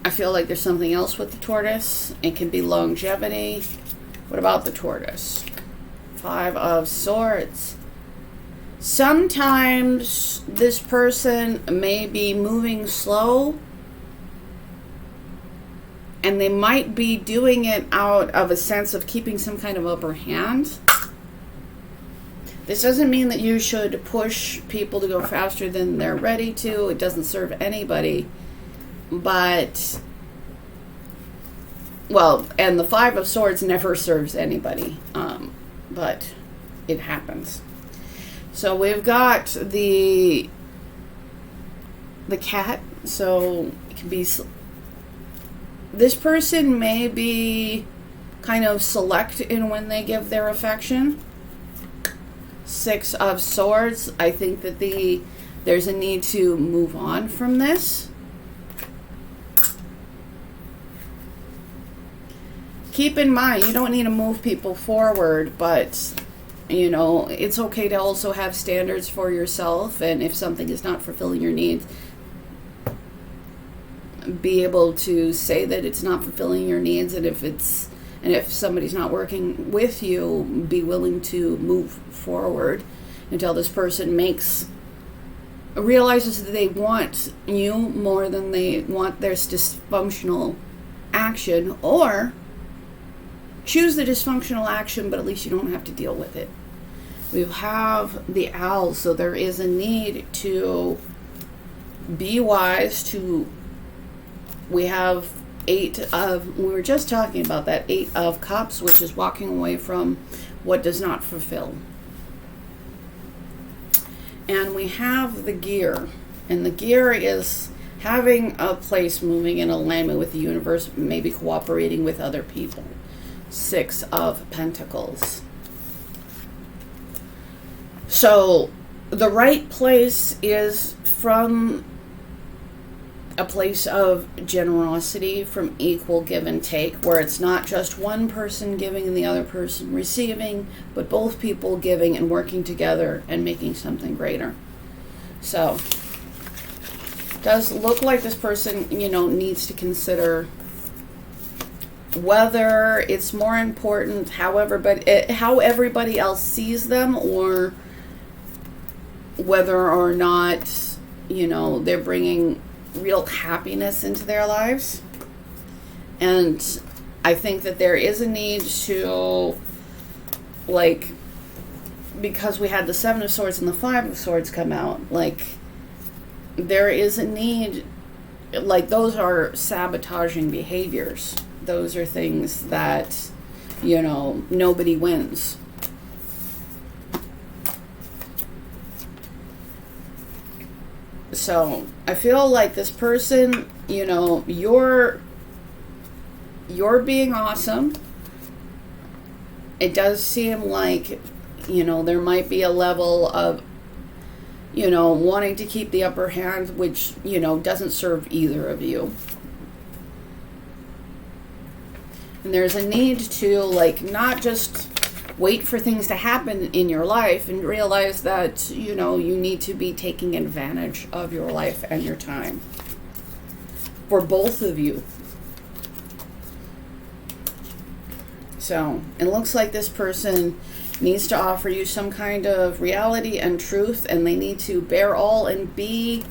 [SPEAKER 1] I feel like there's something else with the tortoise. It can be longevity. What about the tortoise? Five of Swords. Sometimes this person may be moving slow, and they might be doing it out of a sense of keeping some kind of upper hand. This doesn't mean that you should push people to go faster than they're ready to. It doesn't serve anybody. But, well, and the Five of Swords never serves anybody. But it happens. So we've got the cat. So it can be... This person may be kind of select in when they give their affection. Six of Swords. I think that there's a need to move on from this. Keep in mind, you don't need to move people forward, but, it's okay to also have standards for yourself, and if something is not fulfilling your needs, be able to say that it's not fulfilling your needs, and if somebody's not working with you, be willing to move forward until this person realizes that they want you more than they want their dysfunctional action, or choose the dysfunctional action, but at least you don't have to deal with it. We have the owl, so there is a need to be wise. We have we were just talking about that Eight of Cups, which is walking away from what does not fulfill. And we have the gear. And the gear is having a place moving in alignment with the universe, maybe cooperating with other people. 6 of Pentacles. So the right place is from a place of generosity, from equal give and take, where it's not just one person giving and the other person receiving, but both people giving and working together and making something greater. So does look like this person, you know, needs to consider whether it's more important how everybody else sees them, or whether or not, you know, they're bringing real happiness into their lives. And I think that there is a need to, like, because we had the 7 of Swords and the 5 of Swords come out, like, there is a need, like, those are sabotaging behaviors. Those are things that, you know, nobody wins. So I feel like this person, you know, you're being awesome. It does seem like, you know, there might be a level of, you know, wanting to keep the upper hand, which, you know, doesn't serve either of you. And there's a need to, like, not just wait for things to happen in your life and realize that, you know, you need to be taking advantage of your life and your time. For both of you. So, it looks like this person needs to offer you some kind of reality and truth, and they need to bear all and be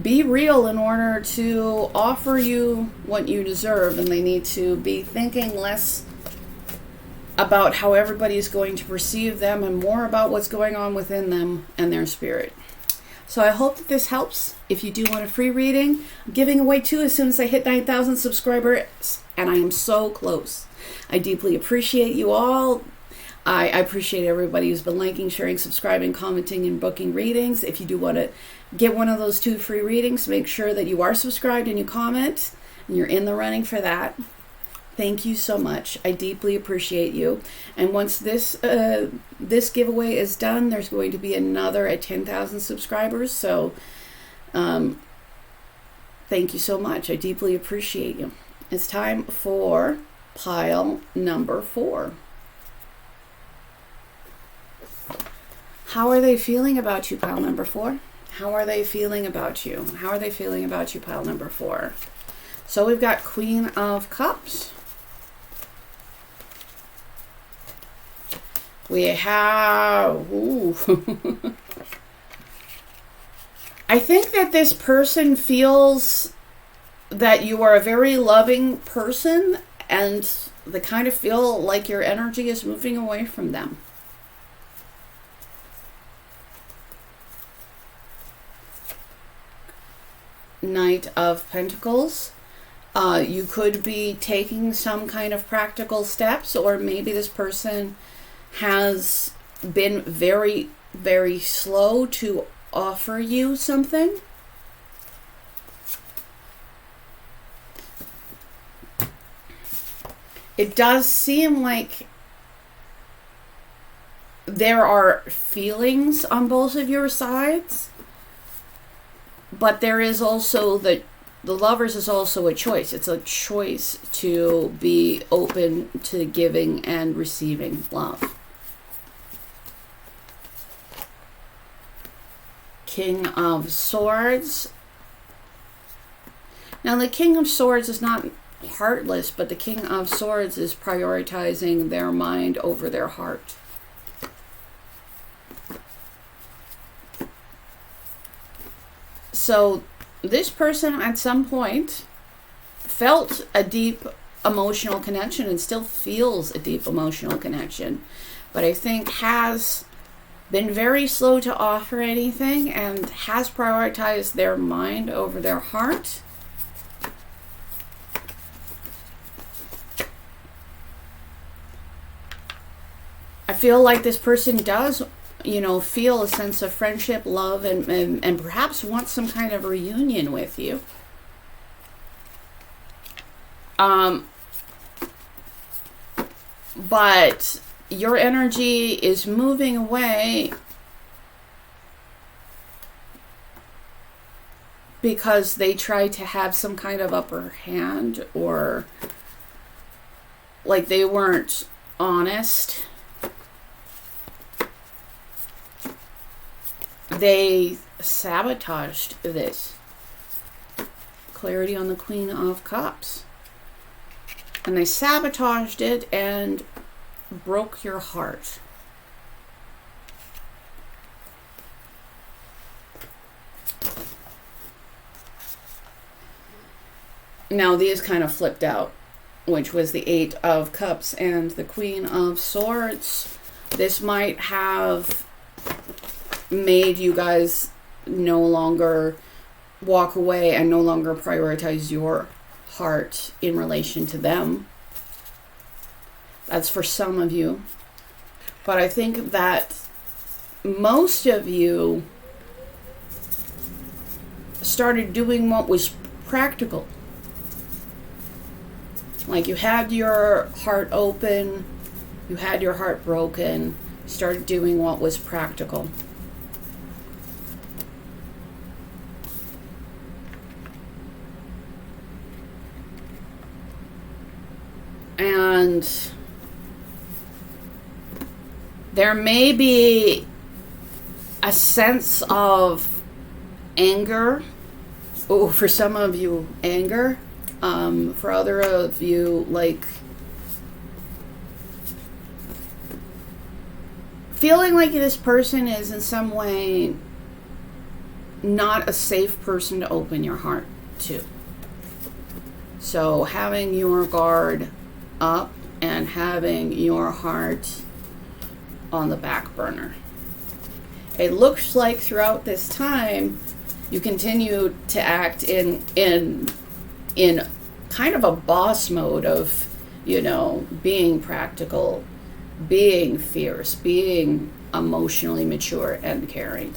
[SPEAKER 1] real in order to offer you what you deserve. And they need to be thinking less about how everybody is going to perceive them and more about what's going on within them and their spirit. So I hope that this helps. If you do want a free reading, I'm giving away 2 as soon as I hit 9,000 subscribers, and I am so close. I deeply appreciate you all. I appreciate everybody who's been liking, sharing, subscribing, commenting, and booking readings. If you do want to get one of those 2 free readings, make sure that you are subscribed and you comment, and you're in the running for that. Thank you so much. I deeply appreciate you. And once this giveaway is done, there's going to be another at 10,000 subscribers. So thank you so much. I deeply appreciate you. It's time for pile number 4. How are they feeling about you, pile number 4? How are they feeling about you? How are they feeling about you, pile number 4? So we've got Queen of Cups. We have, I think that this person feels that you are a very loving person, and they kind of feel like your energy is moving away from them. Knight of Pentacles. You could be taking some kind of practical steps, or maybe this person has been very, very slow to offer you something. It does seem like there are feelings on both of your sides, but there is also the Lovers is also a choice. It's a choice to be open to giving and receiving love. King of Swords. Now the King of Swords is not heartless, but the King of Swords is prioritizing their mind over their heart. So this person at some point felt a deep emotional connection and still feels a deep emotional connection, but I think has been very slow to offer anything and has prioritized their mind over their heart. I feel like this person does feel a sense of friendship, love, and perhaps want some kind of reunion with you. But your energy is moving away because they try to have some kind of upper hand, or like they weren't honest. They sabotaged this. Clarity on the Queen of Cups. And they sabotaged it and broke your heart. Now these kind of flipped out, which was the Eight of Cups and the Queen of Swords. This might have made you guys no longer walk away and no longer prioritize your heart in relation to them. That's for some of you. But I think that most of you started doing what was practical. Like you had your heart open, you had your heart broken, started doing what was practical. And there may be a sense of anger. Oh, for some of you, anger. For other of you, like feeling like this person is in some way not a safe person to open your heart to. So having your guard up and having your heart on the back burner. It looks like throughout this time you continue to act in kind of a boss mode of, being practical, being fierce, being emotionally mature and caring.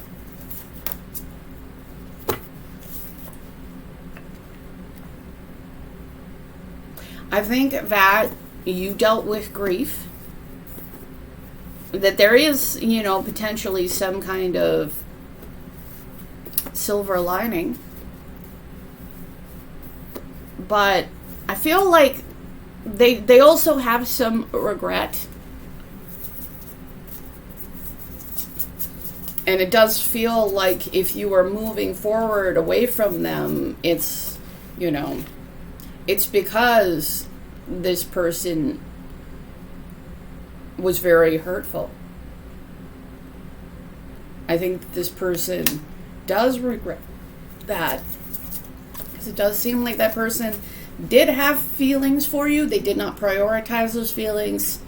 [SPEAKER 1] I think that you dealt with grief, that there is, potentially some kind of silver lining. But I feel like they also have some regret. And it does feel like if you are moving forward away from them, it's, it's because this person was very hurtful. I think this person does regret that. Because it does seem like that person did have feelings for you. They did not prioritize those feelings.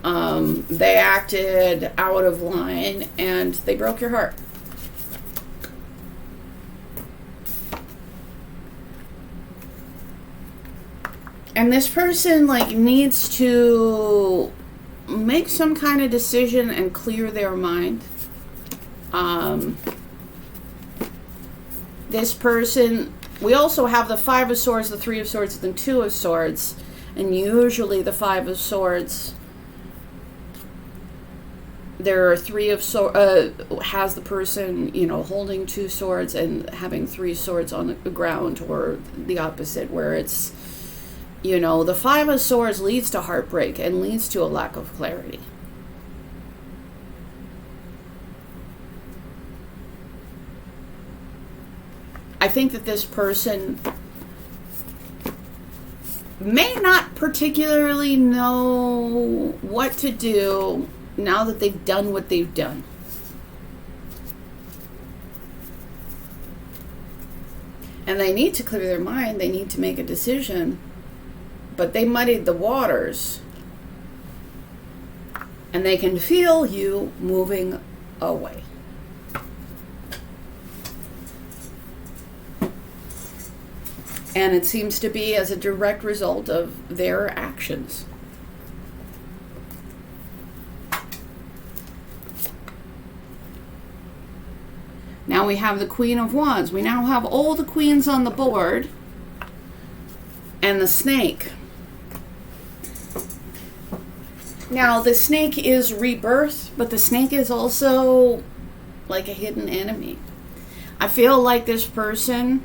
[SPEAKER 1] They acted out of line and they broke your heart. And this person needs to make some kind of decision and clear their mind. This person, we also have the Five of Swords, the Three of Swords, and the Two of Swords. And usually the Five of Swords, there are Three of Swords, has the person, holding two swords and having three swords on the ground, or the opposite, where it's, the Five of Swords leads to heartbreak and leads to a lack of clarity. I think that this person may not particularly know what to do now that they've done what they've done. And they need to clear their mind. They need to make a decision. But they muddied the waters. And they can feel you moving away. And it seems to be as a direct result of their actions. Now we have the Queen of Wands. We now have all the queens on the board. And the snake. Now, the snake is rebirth, but the snake is also like a hidden enemy. I feel like this person,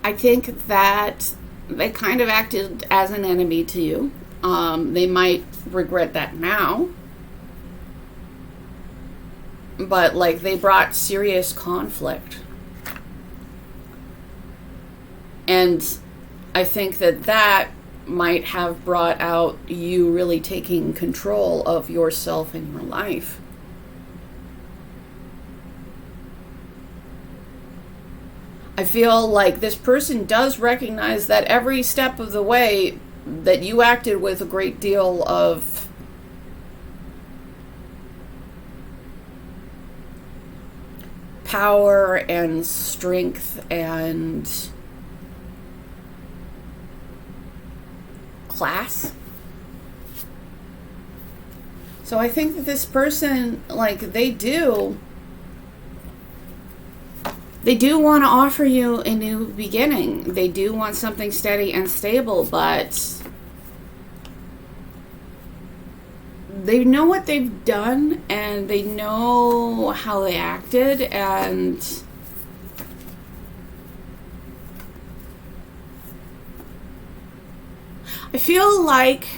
[SPEAKER 1] I think that they kind of acted as an enemy to you. They might regret that now. But, like, they brought serious conflict. And I think that that might have brought out you really taking control of yourself and your life. I feel like this person does recognize that every step of the way that you acted with a great deal of power and strength and class. So I think that this person, like, they do want to offer you a new beginning. They do want something steady and stable, but they know what they've done and they know how they acted, and I feel like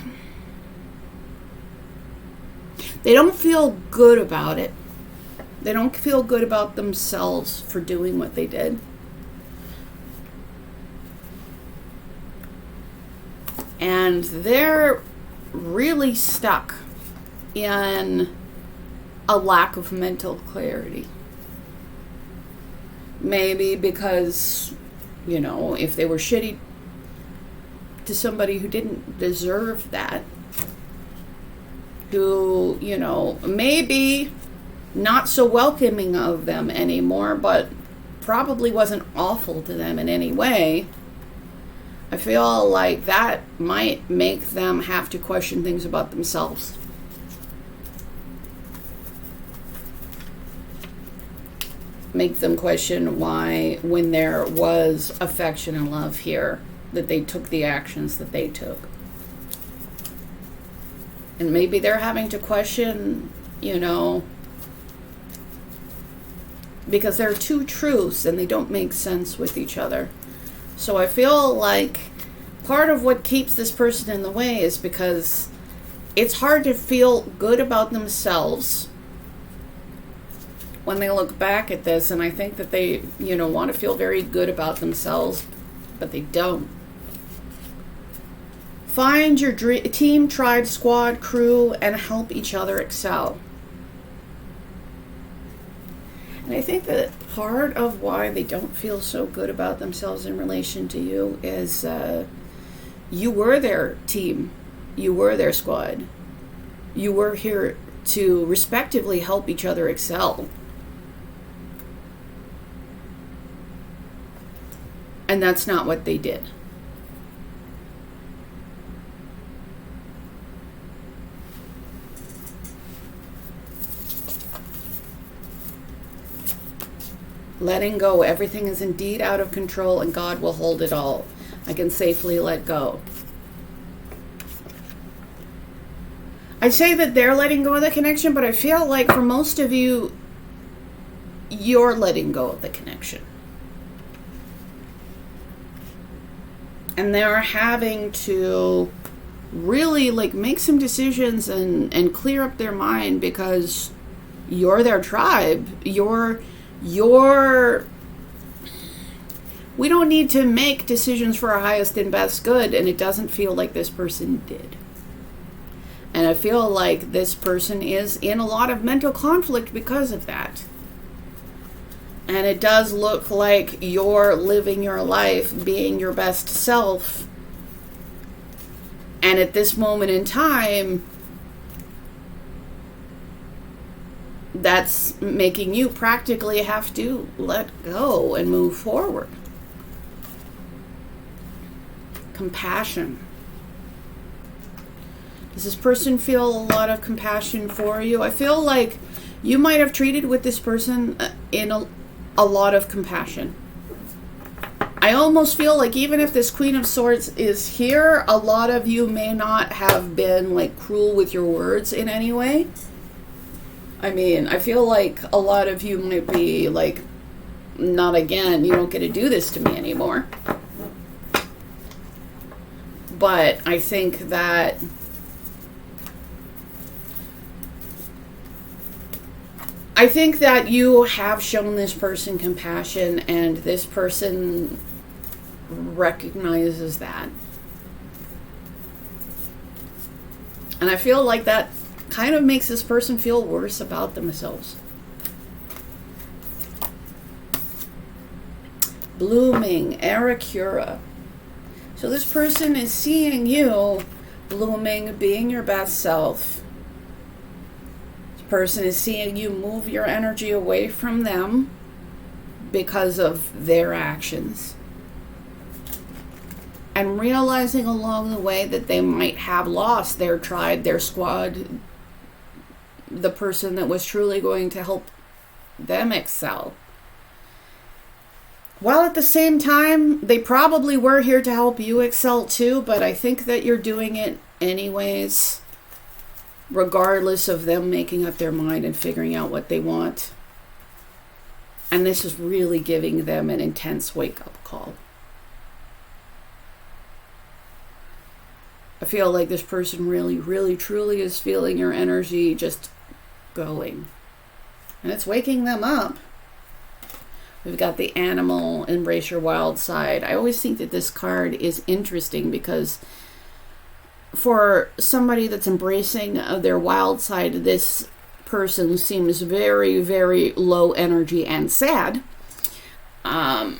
[SPEAKER 1] they don't feel good about it. They don't feel good about themselves for doing what they did. And they're really stuck in a lack of mental clarity. Maybe because, you know, if they were shitty to somebody who didn't deserve that, who, you know, maybe not so welcoming of them anymore, but probably wasn't awful to them in any way, I feel like that might make them have to question things about themselves. Make them question why, when there was affection and love here, that they took the actions that they took. And maybe they're having to question, you know, because there are two truths and they don't make sense with each other. So I feel like part of what keeps this person in the way is because it's hard to feel good about themselves when they look back at this. And I think that they, you know, want to feel very good about themselves, but they don't. Find your team, tribe, squad, crew, and help each other excel. And I think that part of why they don't feel so good about themselves in relation to you is you were their team. You were their squad. You were here to respectively help each other excel. And that's not what they did. Letting go. Everything is indeed out of control and God will hold it all. I can safely let go. I'd say that they're letting go of the connection, but I feel like for most of you, you're letting go of the connection. And they're having to really like make some decisions and clear up their mind because you're their tribe. We don't need to make decisions for our highest and best good, and it doesn't feel like this person did. And I feel like this person is in a lot of mental conflict because of that. And it does look like you're living your life, being your best self. And at this moment in time, that's making you practically have to let go and move forward. Compassion. Does this person feel a lot of compassion for you? I feel like You might have treated with this person in a lot of compassion. I almost feel like even if this Queen of Swords is here, a lot of you may not have been like cruel with your words in any way. I mean, I feel like a lot of you might be like, not again, you don't get to do this to me anymore. But I think that you have shown this person compassion, and this person recognizes that. And I feel like that kind of makes this person feel worse about themselves. Blooming, Arakura. So this person is seeing you blooming, being your best self. This person is seeing you move your energy away from them because of their actions. And realizing along the way that they might have lost their tribe, their squad, the person that was truly going to help them excel. While at the same time, they probably were here to help you excel too, but I think that you're doing it anyways, regardless of them making up their mind and figuring out what they want. And this is really giving them an intense wake-up call. I feel like this person really, really, truly is feeling your energy just going. And it's waking them up. We've got the animal, embrace your wild side. I always think that this card is interesting because for somebody that's embracing their wild side, this person seems very, very low energy and sad. I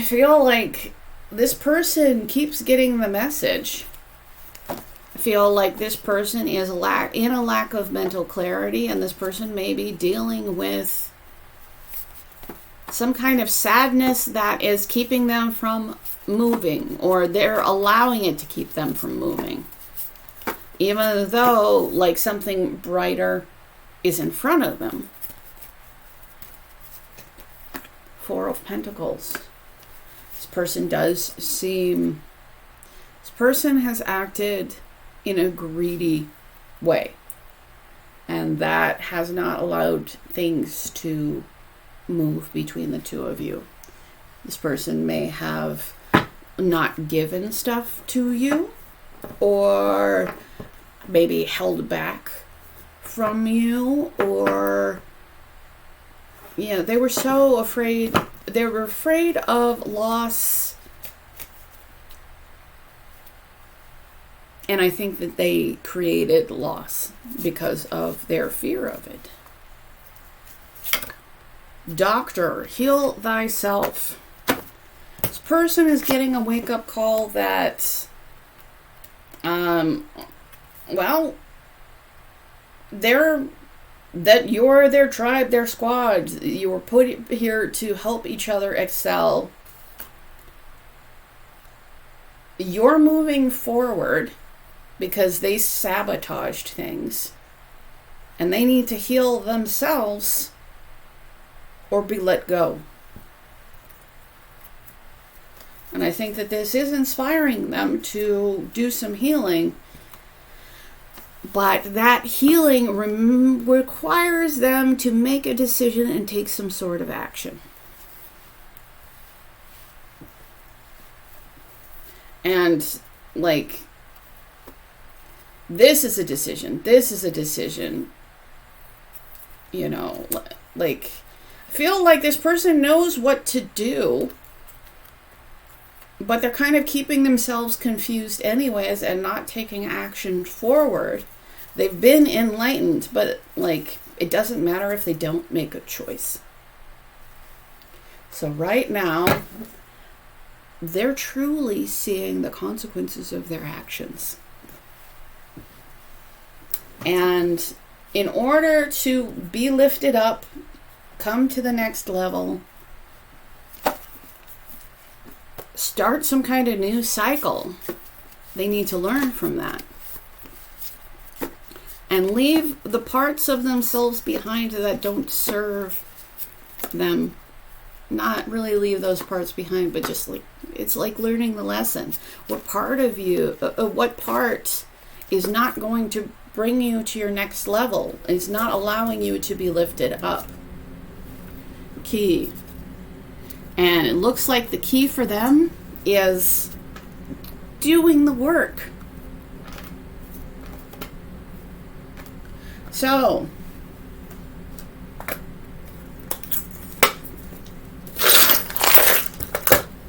[SPEAKER 1] feel like this person keeps getting the message. I feel like this person is in a lack of mental clarity, and this person may be dealing with some kind of sadness that is keeping them from moving, or they're allowing it to keep them from moving. Even though, like, something brighter is in front of them. Four of Pentacles. This person has acted in a greedy way. And that has not allowed things to move between the two of you. This person may have not given stuff to you, or maybe held back from you, or they were so afraid. They were afraid of loss, and I think that they created loss because of their fear of it. Doctor, heal thyself. This person is getting a wake-up call that, you're their tribe, their squad. You were put here to help each other excel. You're moving forward because they sabotaged things, and they need to heal themselves or be let go. And I think that this is inspiring them to do some healing. But that healing requires them to make a decision and take some sort of action. And, like, this is a decision. This is a decision. Like, I feel like this person knows what to do, but they're kind of keeping themselves confused anyways and not taking action forward. They've been enlightened, but, like, it doesn't matter if they don't make a choice. So right now, they're truly seeing the consequences of their actions. And in order to be lifted up, come to the next level, start some kind of new cycle, they need to learn from that. and leave the parts of themselves behind that don't serve them. Not really leave those parts behind, but just like, it's like learning the lesson. What part of you, what part is not going to bring you to your next level, is not allowing you to be lifted up? Key. And it looks like the key for them is doing the work. So,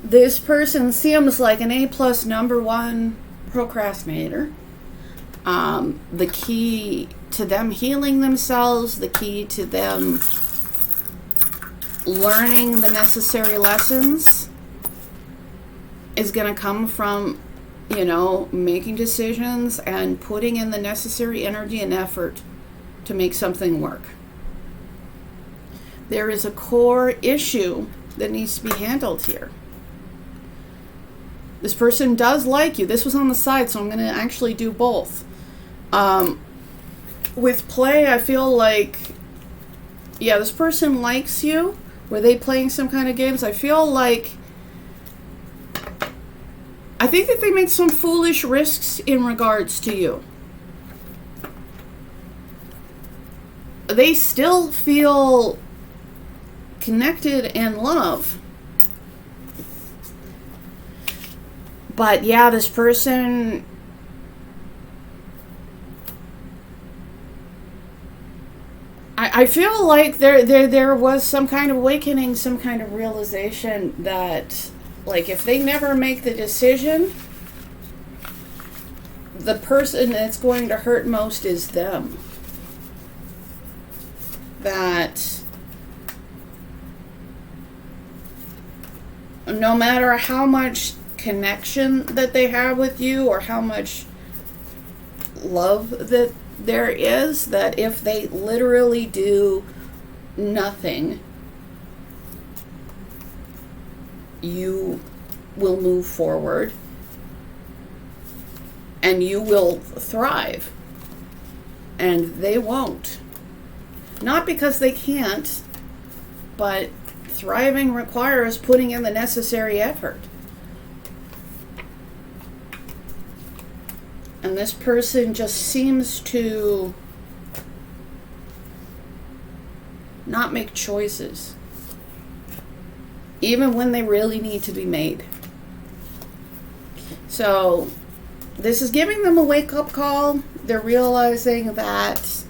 [SPEAKER 1] this person seems like an A+ #1 procrastinator. The key to them healing themselves, the key to them learning the necessary lessons is going to come from, you know, making decisions and putting in the necessary energy and effort to make something work. There is a core issue that needs to be handled here. This person does like you. This was on the side, so I'm going to actually do both. With play, I feel like, yeah, this person likes you. Were they playing some kind of games? I feel like, I think that they made some foolish risks in regards to you. They still feel connected and love. But yeah, this person, I feel like there was some kind of awakening, some kind of realization that, like, if they never make the decision, the person that's going to hurt most is them. That no matter how much connection that they have with you or how much love that there is, that if they literally do nothing, you will move forward and you will thrive, and they won't. Not because they can't, but thriving requires putting in the necessary effort. And this person just seems to not make choices, even when they really need to be made. So this is giving them a wake-up call. They're realizing that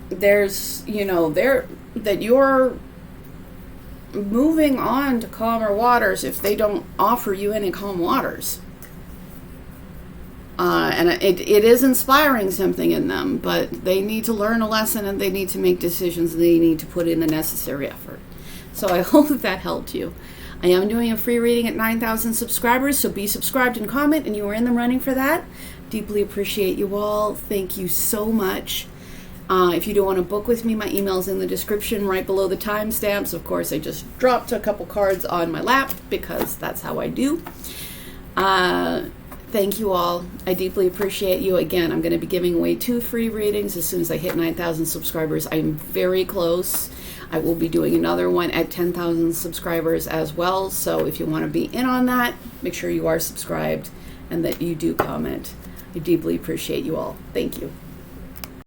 [SPEAKER 1] there's, you know, that you're moving on to calmer waters if they don't offer you any calm waters. And it is inspiring something in them, but they need to learn a lesson and they need to make decisions and they need to put in the necessary effort. So I hope that helped you. I am doing a free reading at 9,000 subscribers, so be subscribed and comment, and you are in the running for that. Deeply appreciate you all. Thank you so much. If you do want to book with me, my email's in the description right below the timestamps. Of course, I just dropped a couple cards on my lap because that's how I do. Thank you all. I deeply appreciate you. Again, I'm going to be giving away 2 free readings as soon as I hit 9,000 subscribers. I'm very close. I will be doing another one at 10,000 subscribers as well. So if you want to be in on that, make sure you are subscribed and that you do comment. I deeply appreciate you all. Thank you.